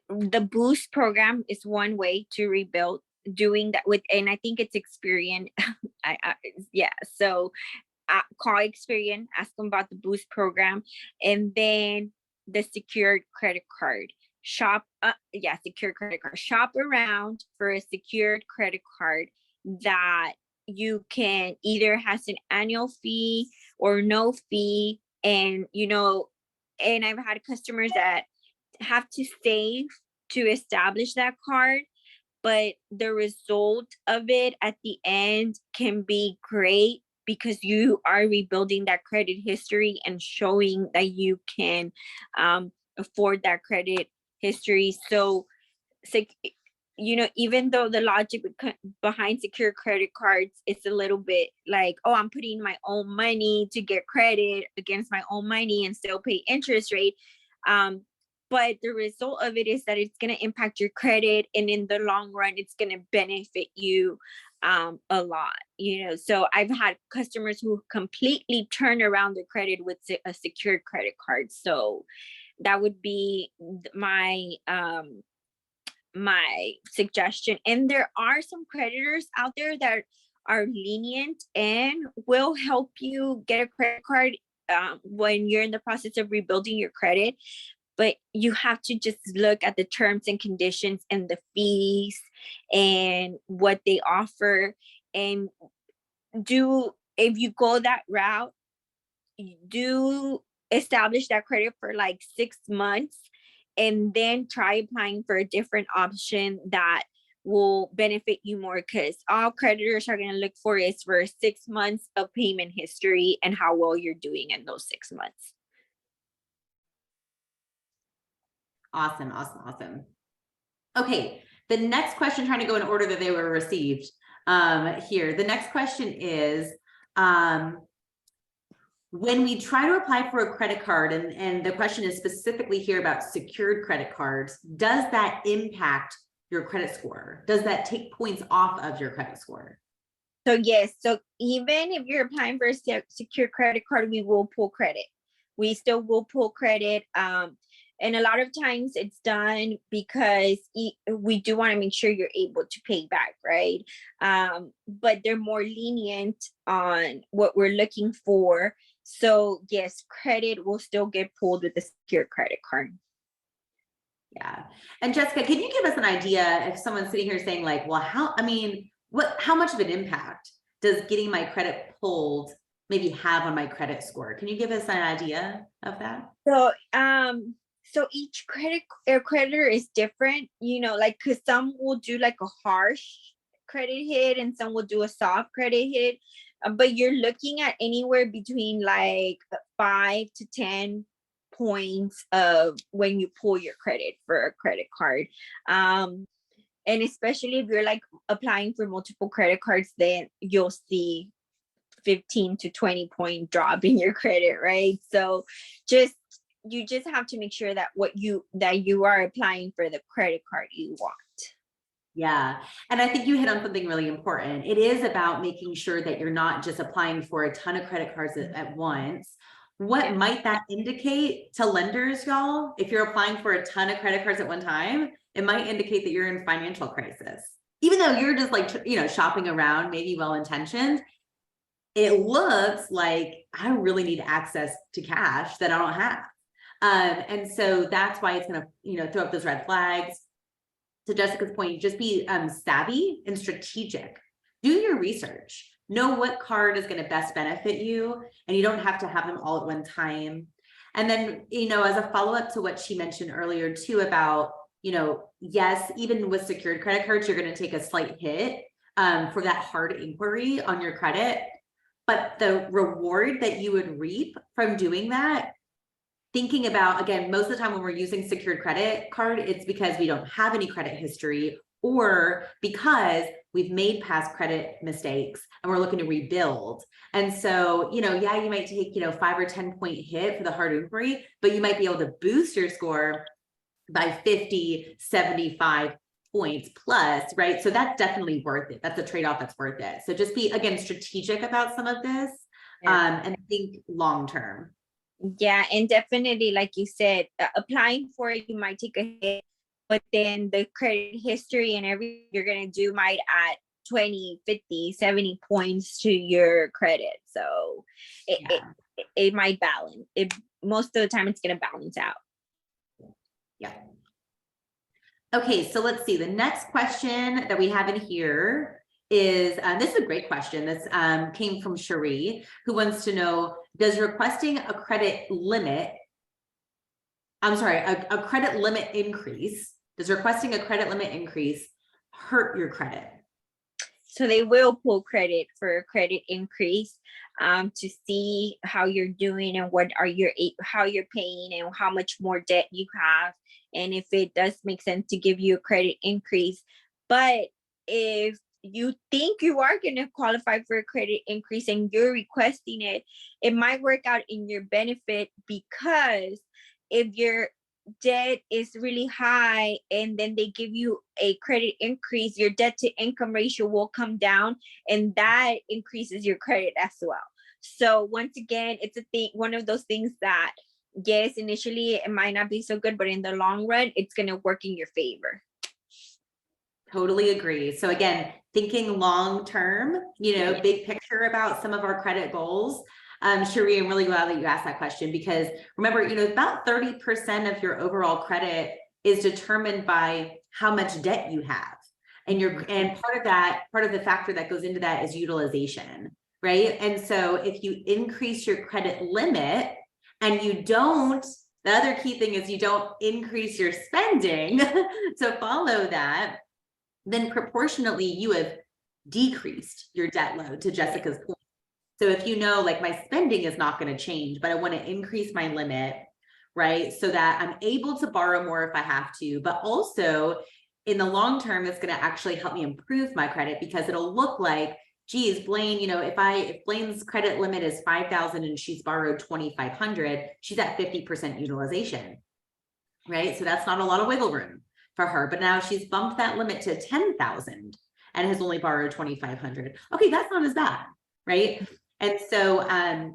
the Boost program is one way to rebuild, doing that with, and I think it's Experian. So call Experian, ask them about the Boost program, and then the secured credit card. Secured credit card. Shop around for a secured credit card that you can either has an annual fee or no fee. And, and I've had customers that have to save to establish that card, but the result of it at the end can be great because you are rebuilding that credit history and showing that you can afford that credit history. So, even though the logic behind secure credit cards, it's a little bit like, oh, I'm putting my own money to get credit against my own money and still pay interest rate. But the result of it is that it's going to impact your credit, and in the long run, it's going to benefit you a lot. So I've had customers who completely turn around their credit with a secured credit card. So that would be my my suggestion. And there are some creditors out there that are lenient and will help you get a credit card when you're in the process of rebuilding your credit. But you have to just look at the terms and conditions and the fees and what they offer. And if you go that route, do establish that credit for like 6 months and then try applying for a different option that will benefit you more, because all creditors are going to look for is for 6 months of payment history and how well you're doing in those 6 months. Awesome, awesome, awesome. Okay, the next question, trying to go in order that they were received here. The next question is, when we try to apply for a credit card, and the question is specifically here about secured credit cards, does that impact your credit score? Does that take points off of your credit score? So yes, so even if you're applying for a secured credit card, we will pull credit. We still will pull credit. And a lot of times it's done because we do want to make sure you're able to pay back, right? But they're more lenient on what we're looking for. So yes, credit will still get pulled with the secured credit card. Yeah. And Jessica, can you give us an idea if someone's sitting here saying like, well, how much of an impact does getting my credit pulled maybe have on my credit score? Can you give us an idea of that? So each creditor is different, like, because some will do like a harsh credit hit and some will do a soft credit hit. But you're looking at anywhere between like 5 to 10 points of when you pull your credit for a credit card. And especially if you're like applying for multiple credit cards, then you'll see 15 to 20 point drop in your credit, right? So you just have to make sure that you are applying for the credit card you want. Yeah. And I think you hit on something really important. It is about making sure that you're not just applying for a ton of credit cards at once. What might that indicate to lenders, y'all? If you're applying for a ton of credit cards at one time, it might indicate that you're in financial crisis. Even though you're just like, shopping around, maybe well-intentioned, it looks like I really need access to cash that I don't have. And so that's why it's going to, throw up those red flags. To Jessica's point, just be savvy and strategic. Do your research. Know what card is going to best benefit you, and you don't have to have them all at one time. And then, as a follow-up to what she mentioned earlier too about, yes, even with secured credit cards, you're going to take a slight hit for that hard inquiry on your credit. But the reward that you would reap from doing that, thinking about, again, most of the time when we're using secured credit card, it's because we don't have any credit history or because we've made past credit mistakes and we're looking to rebuild. And so, you might take, 5 or 10 point hit for the hard inquiry, but you might be able to boost your score by 50, 75 points plus, right? So that's definitely worth it. That's a trade-off that's worth it. So just be, again, strategic about some of this and think long-term. Yeah, and definitely, like you said, applying for it, you might take a hit, but then the credit history and everything you're going to do might add 20, 50, 70 points to your credit. So it might balance. Most of the time, it's going to balance out. Yeah. Okay, so let's see. The next question that we have in here is, this is a great question. This came from Cherie, who wants to know, does requesting a credit limit, I'm sorry, a credit limit increase, does requesting a credit limit increase hurt your credit? So they will pull credit for a credit increase to see how you're doing and how you're paying and how much more debt you have, and if it does make sense to give you a credit increase. But if you think you are going to qualify for a credit increase and you're requesting it, it might work out in your benefit, because if your debt is really high and then they give you a credit increase, your debt to income ratio will come down, and that increases your credit as well. So once again, it's a thing, one of those things that, yes, initially it might not be so good, but in the long run, it's going to work in your favor. Totally agree. So again, thinking long-term, big picture about some of our credit goals. Cherie, I'm really glad that you asked that question, because remember, about 30% of your overall credit is determined by how much debt you have. And part of the factor that goes into that is utilization, right? And so if you increase your credit limit and the other key thing is you don't increase your spending to follow that, then proportionately you have decreased your debt load, to Jessica's point. So if like my spending is not going to change, but I want to increase my limit, right? So that I'm able to borrow more if I have to, but also in the long term, it's going to actually help me improve my credit, because it'll look like, geez, Blaine, if Blaine's credit limit is 5,000 and she's borrowed 2,500, she's at 50% utilization, right? So that's not a lot of wiggle room for her, but now she's bumped that limit to 10,000 and has only borrowed 2,500. Okay, that's not as bad, right? And so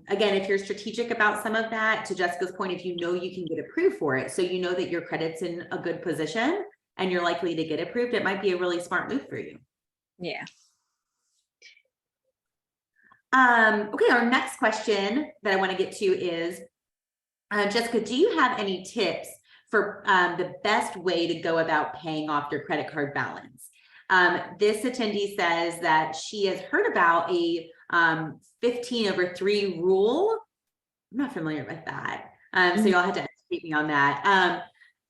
again, if you're strategic about some of that, to Jessica's point, if you can get approved for it, so that your credit's in a good position and you're likely to get approved, it might be a really smart move for you. Yeah. Okay, our next question that I want to get to is, Jessica, do you have any tips for the best way to go about paying off your credit card balance? This attendee says that she has heard about a 15/3 rule. I'm not familiar with that. So you'll have to educate me on that.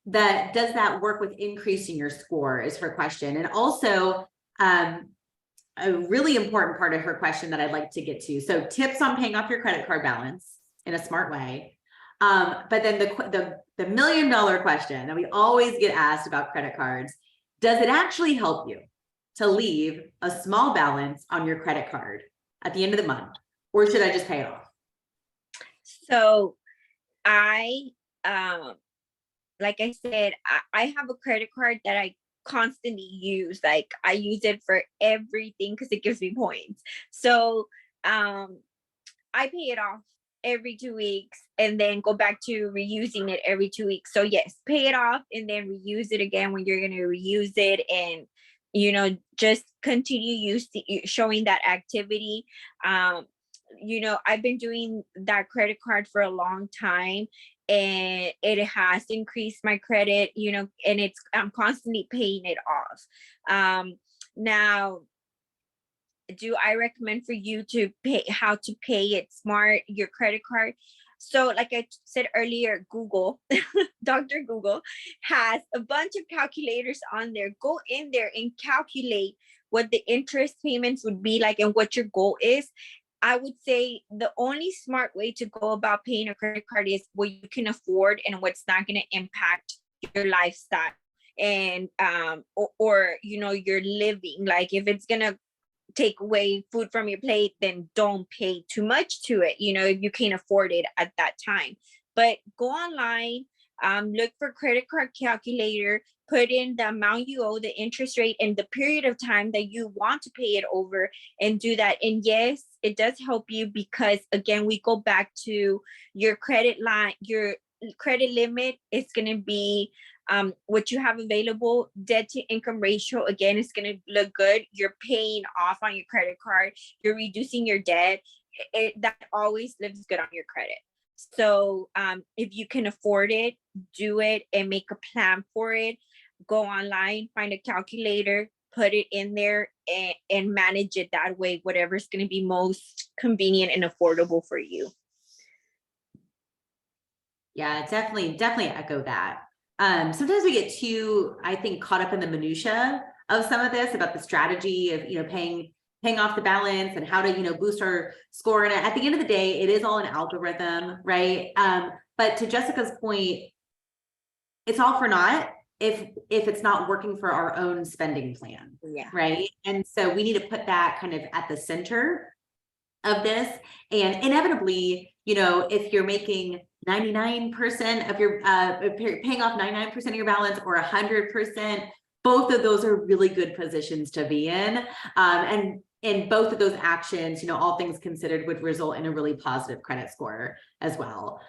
Does that work with increasing your score is her question. And also a really important part of her question that I'd like to get to. So tips on paying off your credit card balance in a smart way. But then the $1 million question that we always get asked about credit cards, does it actually help you to leave a small balance on your credit card at the end of the month, or should I just pay it off? So like I said, I have a credit card that I constantly use. Like I use it for everything because it gives me points. So I pay it off every 2 weeks and then go back to reusing it every 2 weeks. So yes, pay it off and then reuse it again when you're going to reuse it, and just continue showing that activity. I've been doing that credit card for a long time, and it has increased my credit, and I'm constantly paying it off. Now, do I recommend for you to how to pay it smart, your credit card? So like I said earlier, Google, Dr. Google has a bunch of calculators on there. Go in there and calculate what the interest payments would be like and what your goal is. I would say the only smart way to go about paying a credit card is what you can afford and what's not going to impact your lifestyle and or your living. Like if it's going to take away food from your plate, then don't pay too much to it, if you can't afford it at that time. But go online, look for credit card calculator, put in the amount you owe, the interest rate, and the period of time that you want to pay it over, and do that. And yes, it does help you, because again, we go back to your credit line, your credit limit is going to be what you have available. Debt to income ratio, again, is going to look good. You're paying off on your credit card, you're reducing your debt. That always looks good on your credit. So if you can afford it, do it and make a plan for it. Go online, find a calculator, put it in there and manage it that way, whatever's going to be most convenient and affordable for you. Yeah, definitely echo that. Sometimes we get too, I think, caught up in the minutia of some of this about the strategy of, paying off the balance and how to, boost our score. And at the end of the day, it is all an algorithm, right? But to Jessica's point, it's all for naught if it's not working for our own spending plan. Yeah. Right. And so we need to put that kind of at the center of this. And inevitably, if you're making 99% of your paying off 99% of your balance or 100%, both of those are really good positions to be in. And both of those actions, all things considered, would result in a really positive credit score as well.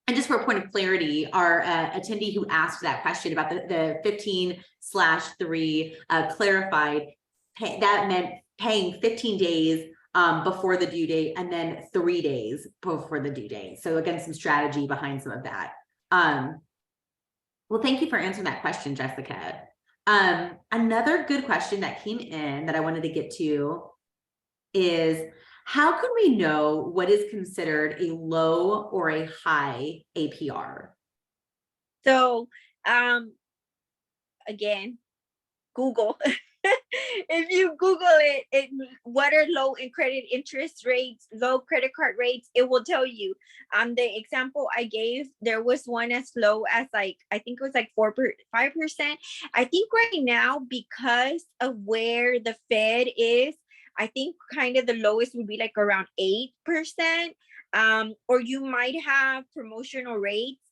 And just for a point of clarity, our attendee who asked that question about the 15/3 clarified, that meant paying 15 days before the due date and then 3 days before the due date. So again, some strategy behind some of that. Well, thank you for answering that question, Jessica. Another good question that came in that I wanted to get to is, how can we know what is considered a low or a high APR? So, again, Google. If you Google it, what are low in credit interest rates, low credit card rates, it will tell you. The example I gave, there was one as low as I think it was 5%. I think right now, because of where the Fed is, I think kind of the lowest would be around 8%. Or you might have promotional rates.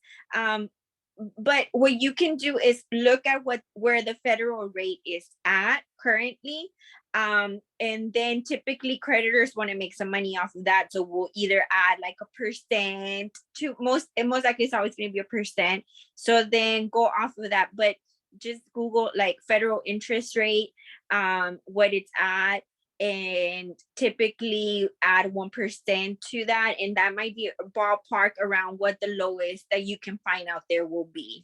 But what you can do is look at where the federal rate is at currently. And then typically creditors want to make some money off of that. So we'll either add 1% to most likely it's always going to be 1%. So then go off of that. But just Google federal interest rate, what it's at, and typically add 1% to that. And that might be a ballpark around what the lowest that you can find out there will be.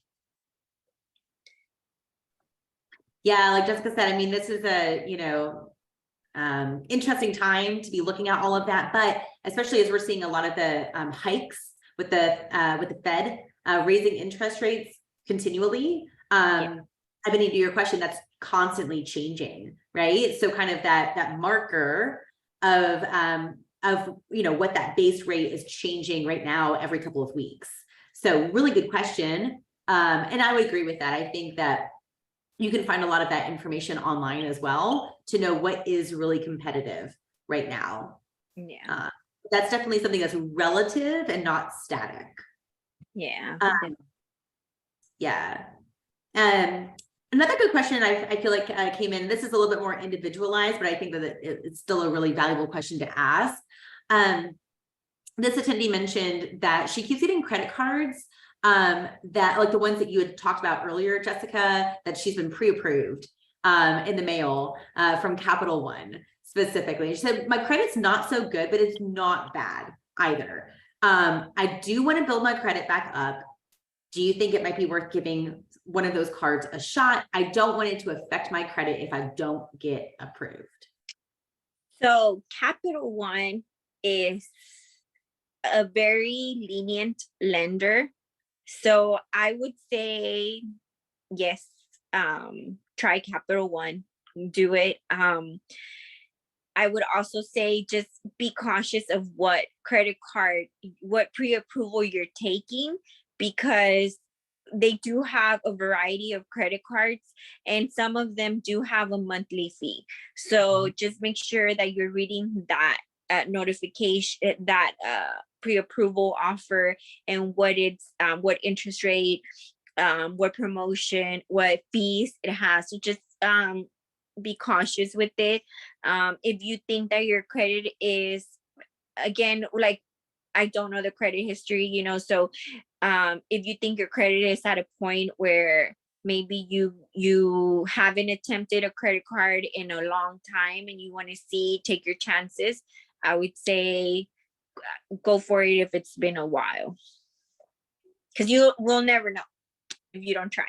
Yeah, like Jessica said, I mean, this is a, interesting time to be looking at all of that, but especially as we're seeing a lot of the hikes with the Fed raising interest rates continually. Ebony, to your question, that's constantly changing, right? So kind of that marker of what that base rate is changing right now every couple of weeks. So really good question. And I would agree with that. I think that you can find a lot of that information online as well to know what is really competitive right now. Yeah. That's definitely something that's relative and not static. Yeah. Yeah. Another good question I feel like came in, this is a little bit more individualized, but I think that it's still a really valuable question to ask. This attendee mentioned that she keeps getting credit cards that the ones that you had talked about earlier, Jessica, that she's been pre-approved in the mail from Capital One specifically. She said, my credit's not so good, but it's not bad either. I do want to build my credit back up. Do you think it might be worth giving one of those cards a shot? I don't want it to affect my credit if I don't get approved. So Capital One is a very lenient lender. So I would say, yes, try Capital One, do it. I would also say just be cautious of what pre-approval you're taking, because they do have a variety of credit cards and some of them do have a monthly fee. So just make sure that you're reading that notification, that pre-approval offer, and what interest rate, what promotion, what fees it has. So just be cautious with it. If you think that your credit is, again, I don't know the credit history, so if you think your credit is at a point where maybe you haven't attempted a credit card in a long time and you want to take your chances, I would say go for it if it's been a while, because you will never know if you don't try.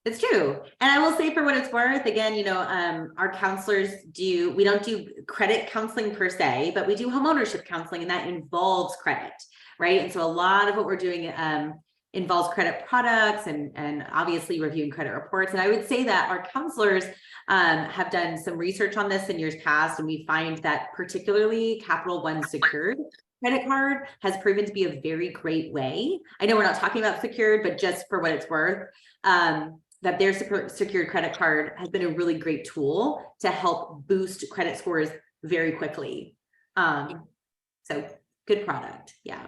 It's true. And I will say, for what it's worth, again, our counselors we don't do credit counseling per se, but we do homeownership counseling, and that involves credit, right? And so a lot of what we're doing involves credit products and obviously reviewing credit reports. And I would say that our counselors have done some research on this in years past, and we find that particularly Capital One secured credit card has proven to be a very great way. I know we're not talking about secured, but just for what it's worth, that their secured credit card has been a really great tool to help boost credit scores very quickly. So good product, yeah.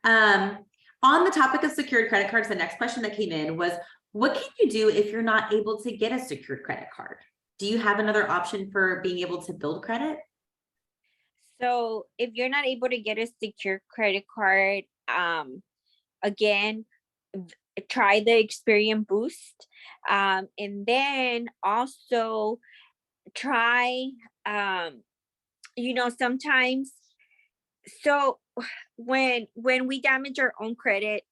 On the topic of secured credit cards, the next question that came in was, what can you do if you're not able to get a secured credit card? Do you have another option for being able to build credit? So if you're not able to get a secure credit card, again, try the Experian Boost, and then also try, sometimes, so when we damage our own credit,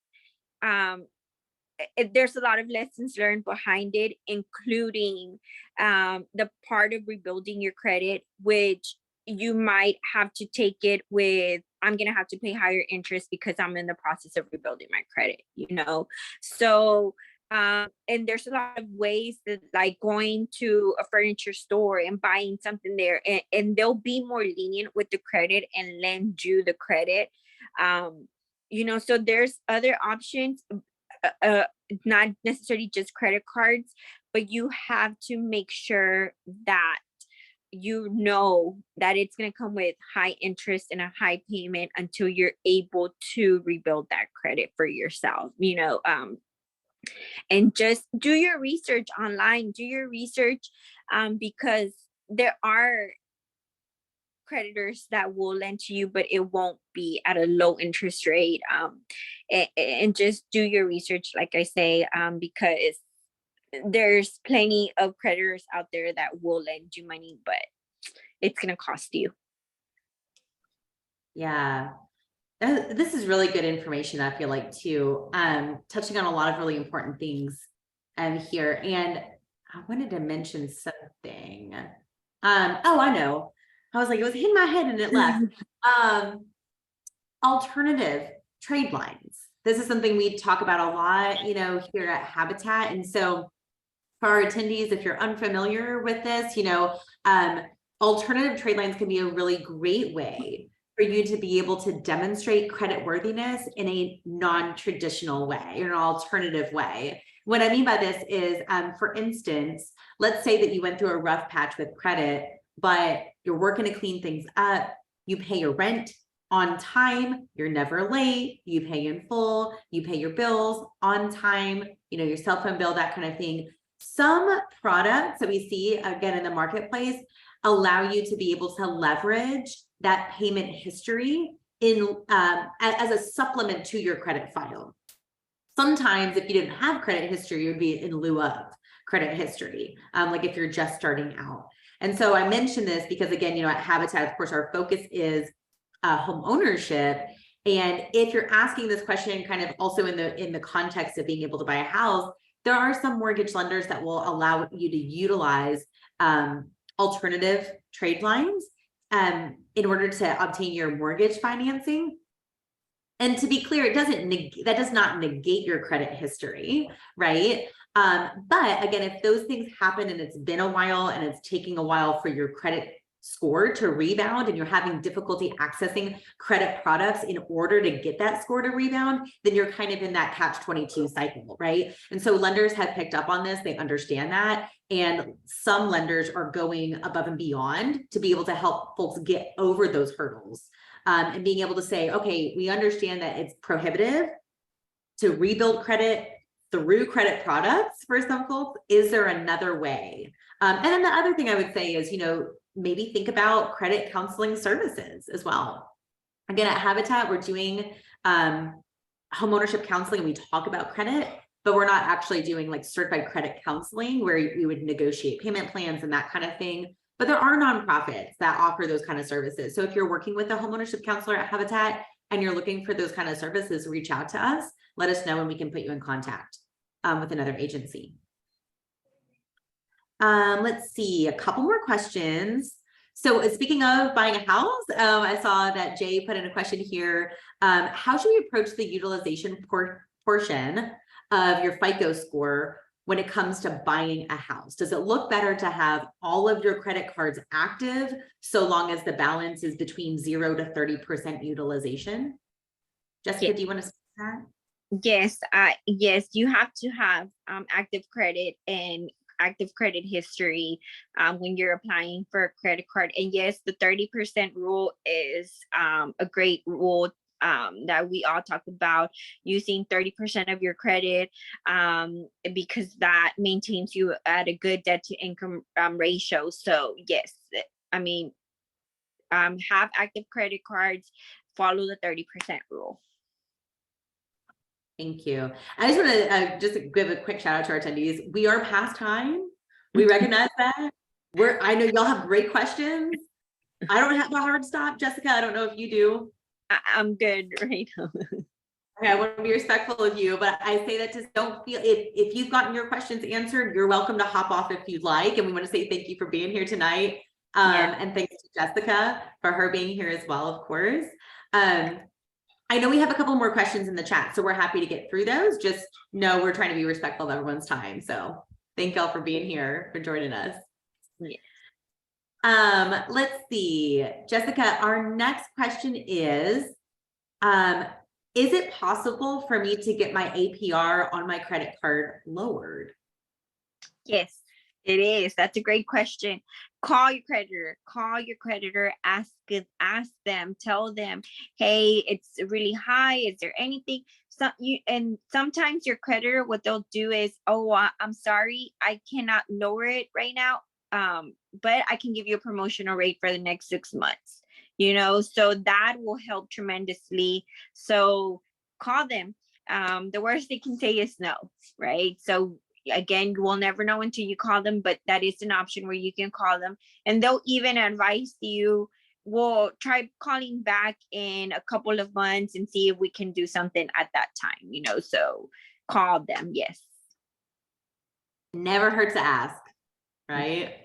there's a lot of lessons learned behind it, including the part of rebuilding your credit, which you might have to take it with, I'm going to have to pay higher interest because I'm in the process of rebuilding my credit, So, and there's a lot of ways that, like going to a furniture store and buying something there, and they'll be more lenient with the credit and lend you the credit. So there's other options, not necessarily just credit cards, but you have to make sure that that it's going to come with high interest and a high payment until you're able to rebuild that credit for yourself, and just do your research online, because there are creditors that will lend to you, but it won't be at a low interest rate, and just do your research, like I say, because there's plenty of creditors out there that will lend you money, but it's going to cost you. Yeah, this is really good information, I feel like, too. Touching on a lot of really important things here. And I wanted to mention something. Oh, I know. I was like, it was in my head and it left. Alternative trade lines. This is something we talk about a lot, here at Habitat. And so for our attendees, if you're unfamiliar with this, alternative trade lines can be a really great way for you to be able to demonstrate credit worthiness in a non-traditional way, or an alternative way. What I mean by this is, for instance, let's say that you went through a rough patch with credit, but you're working to clean things up. You pay your rent on time, you're never late, you pay in full, you pay your bills on time, your cell phone bill, that kind of thing. Some products that we see, again, in the marketplace allow you to be able to leverage that payment history as a supplement to your credit file. Sometimes if you didn't have credit history, it would be in lieu of credit history, like if you're just starting out. And so I mentioned this because, again, at Habitat, of course, our focus is home ownership. And if you're asking this question kind of also in the context of being able to buy a house, there are some mortgage lenders that will allow you to utilize alternative trade lines in order to obtain your mortgage financing. And to be clear, that does not negate your credit history, right? But again, if those things happen and it's been a while and it's taking a while for your credit score to rebound and you're having difficulty accessing credit products in order to get that score to rebound, then you're kind of in that catch-22 cycle, right? And so lenders have picked up on this, they understand that, and some lenders are going above and beyond to be able to help folks get over those hurdles, and being able to say, okay, we understand that it's prohibitive to rebuild credit through credit products for some folks. Is there another way? And then the other thing I would say is, maybe think about credit counseling services as well. Again, at Habitat, we're doing homeownership counseling. We talk about credit, but we're not actually doing like certified credit counseling where we would negotiate payment plans and that kind of thing. But there are nonprofits that offer those kind of services. So if you're working with a homeownership counselor at Habitat and you're looking for those kind of services, reach out to us, let us know, and we can put you in contact. with another agency. Let's see, a couple more questions. So speaking of buying a house, I saw that Jay put in a question here. How should we approach the utilization portion of your FICO score when it comes to buying a house? Does it look better to have all of your credit cards active so long as the balance is between 0 to 30% utilization? Jessica, do you want to say that? Yes, you have to have active credit and active credit history when you're applying for a credit card. And yes, the 30% rule is a great rule that we all talk about, using 30% of your credit because that maintains you at a good debt to income ratio. So yes, I mean, have active credit cards, follow the 30% rule. Thank you. I just want to just give a quick shout out to our attendees. We are past time. We recognize that. I know y'all have great questions. I don't have a hard stop. Jessica, I don't know if you do. I'm good right now. Okay, I want to be respectful of you, but I say that just don't feel, if you've gotten your questions answered, you're welcome to hop off if you'd like. And we want to say thank you for being here tonight. And thanks to Jessica for her being here as well, of course. I know we have a couple more questions in the chat, so we're happy to get through those. Just know we're trying to be respectful of everyone's time. So thank y'all for being here, for joining us. Yeah. Let's see, Jessica, our next question is it possible for me to get my APR on my credit card lowered? Yes, it is. That's a great question. Call your creditor, ask them, tell them, hey, it's really high. Is there anything? And sometimes your creditor, what they'll do is, oh, I'm sorry, I cannot lower it right now. But I can give you a promotional rate for the next 6 months, so that will help tremendously. So call them. The worst they can say is no, right? So again, you will never know until you call them, but that is an option where you can call them, and they'll even advise you, we'll try calling back in a couple of months and see if we can do something at that time, so call them. Yes. Never hurts to ask, right?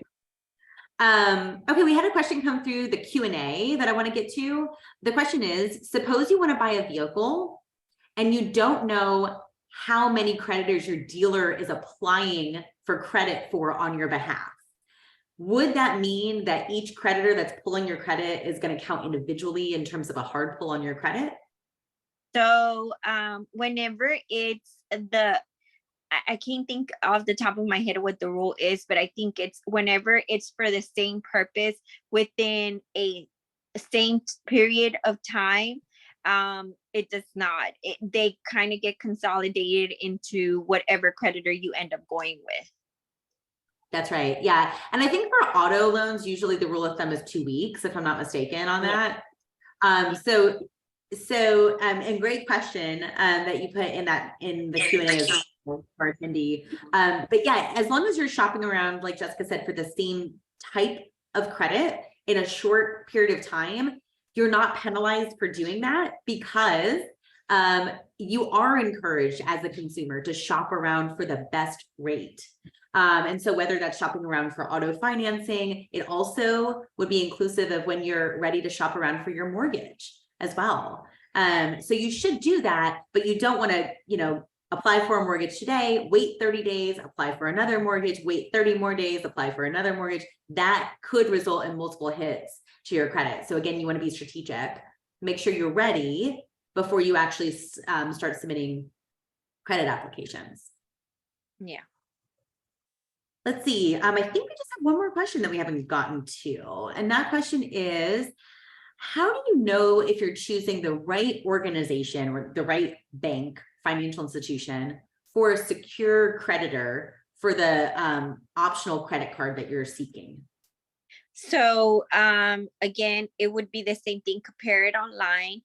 Okay, we had a question come through the Q&A that I want to get to. The question is, suppose you want to buy a vehicle and you don't know how many creditors your dealer is applying for credit for on your behalf. Would that mean that each creditor that's pulling your credit is going to count individually in terms of a hard pull on your credit? So whenever it's I can't think off the top of my head what the rule is, but I think it's whenever it's for the same purpose within a same period of time, it does not. They kind of get consolidated into whatever creditor you end up going with. That's right. Yeah. And I think for auto loans, usually the rule of thumb is 2 weeks, if I'm not mistaken on that. And great question that you put in the Q&A for attendee. But yeah, as long as you're shopping around, like Jessica said, for the same type of credit in a short period of time, you're not penalized for doing that, because you are encouraged as a consumer to shop around for the best rate. And so whether that's shopping around for auto financing, it also would be inclusive of when you're ready to shop around for your mortgage as well. So you should do that, but you don't want to, apply for a mortgage today, wait 30 days, apply for another mortgage, wait 30 more days, apply for another mortgage. That could result in multiple hits to your credit. So again, you want to be strategic, make sure you're ready before you actually start submitting credit applications. Yeah. Let's see. I think we just have one more question that we haven't gotten to. And that question is, how do you know if you're choosing the right organization or the right bank, financial institution for a secure creditor for the optional credit card that you're seeking? So again, it would be the same thing. Compare it online.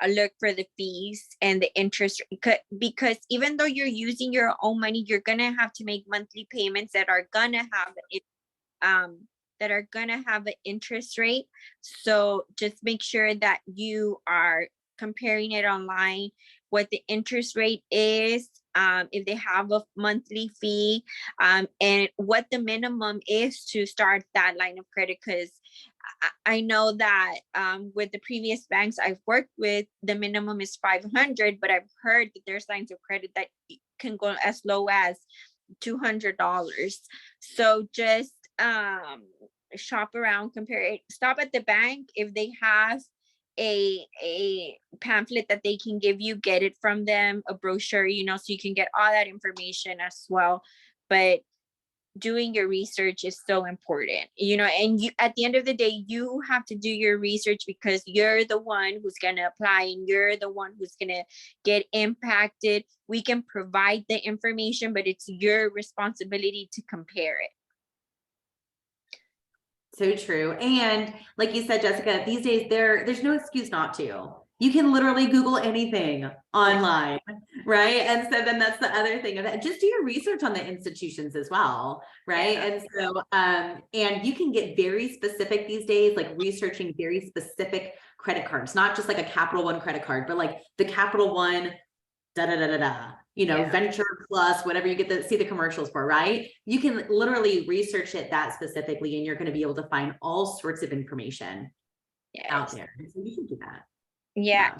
Look for the fees and the interest, because even though you're using your own money, you're gonna have to make monthly payments that are gonna have an interest rate. So just make sure that you are comparing it online, what the interest rate is, if they have a monthly fee, and what the minimum is to start that line of credit. Because I know that with the previous banks I've worked with, the minimum is 500, but I've heard that there's lines of credit that can go as low as $200. So just shop around, compare it, stop at the bank. If they have a pamphlet that they can give you, get it from them, a brochure, so you can get all that information as well. But doing your research is so important, and you, at the end of the day, you have to do your research because you're the one who's going to apply and you're the one who's going to get impacted. We can provide the information, but it's your responsibility to compare it. So true. And like you said, Jessica, these days there's no excuse not to. You can literally Google anything online, right? And so then that's the other thing of it. Just do your research on the institutions as well, right? Yeah. And so, and you can get very specific these days, like researching very specific credit cards, not just like a Capital One credit card, but like the Capital One, da da da da da. Venture Plus, whatever you get to see the commercials for, right? You can literally research it that specifically, and you're going to be able to find all sorts of information out there. So you can do that. Yeah.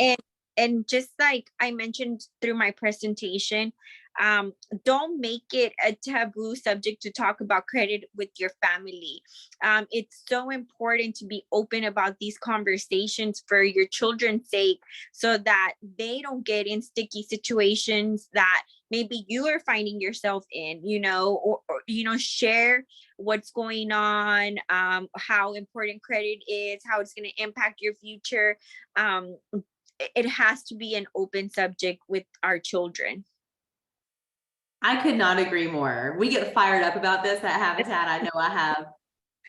And just like I mentioned through my presentation, don't make it a taboo subject to talk about credit with your family. It's so important to be open about these conversations for your children's sake, so that they don't get in sticky situations that maybe you are finding yourself in, or share what's going on, how important credit is, how it's going to impact your future. It has to be an open subject with our children. I could not agree more. We get fired up about this at Habitat. I know I have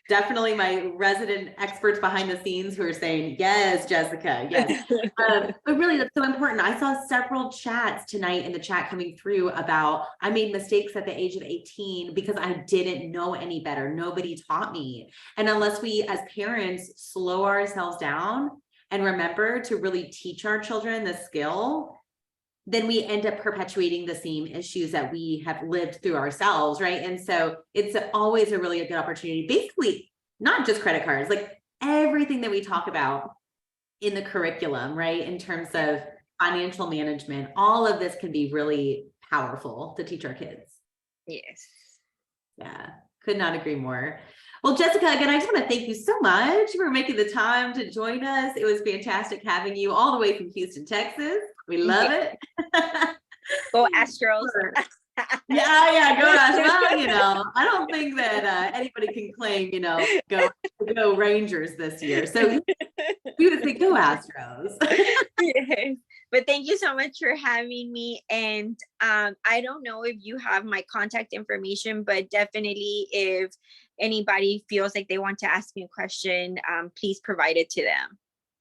definitely my resident experts behind the scenes who are saying, yes, Jessica, yes. But really, that's so important. I saw several chats tonight in the chat coming through about, I made mistakes at the age of 18 because I didn't know any better. Nobody taught me. And unless we as parents slow ourselves down and remember to really teach our children the skill, then we end up perpetuating the same issues that we have lived through ourselves, right? And so it's always a really good opportunity, basically, not just credit cards, like everything that we talk about in the curriculum, right? In terms of financial management, all of this can be really powerful to teach our kids. Yes. Yeah, could not agree more. Well, Jessica, again, I just want to thank you so much for making the time to join us. It was fantastic having you all the way from Houston, Texas. We love it. Go Astros. Yeah, go Astros. Well, I don't think that anybody can claim, go Rangers this year. So we would say go Astros. Yes. But thank you so much for having me. And I don't know if you have my contact information, but definitely if anybody feels like they want to ask me a question, please provide it to them.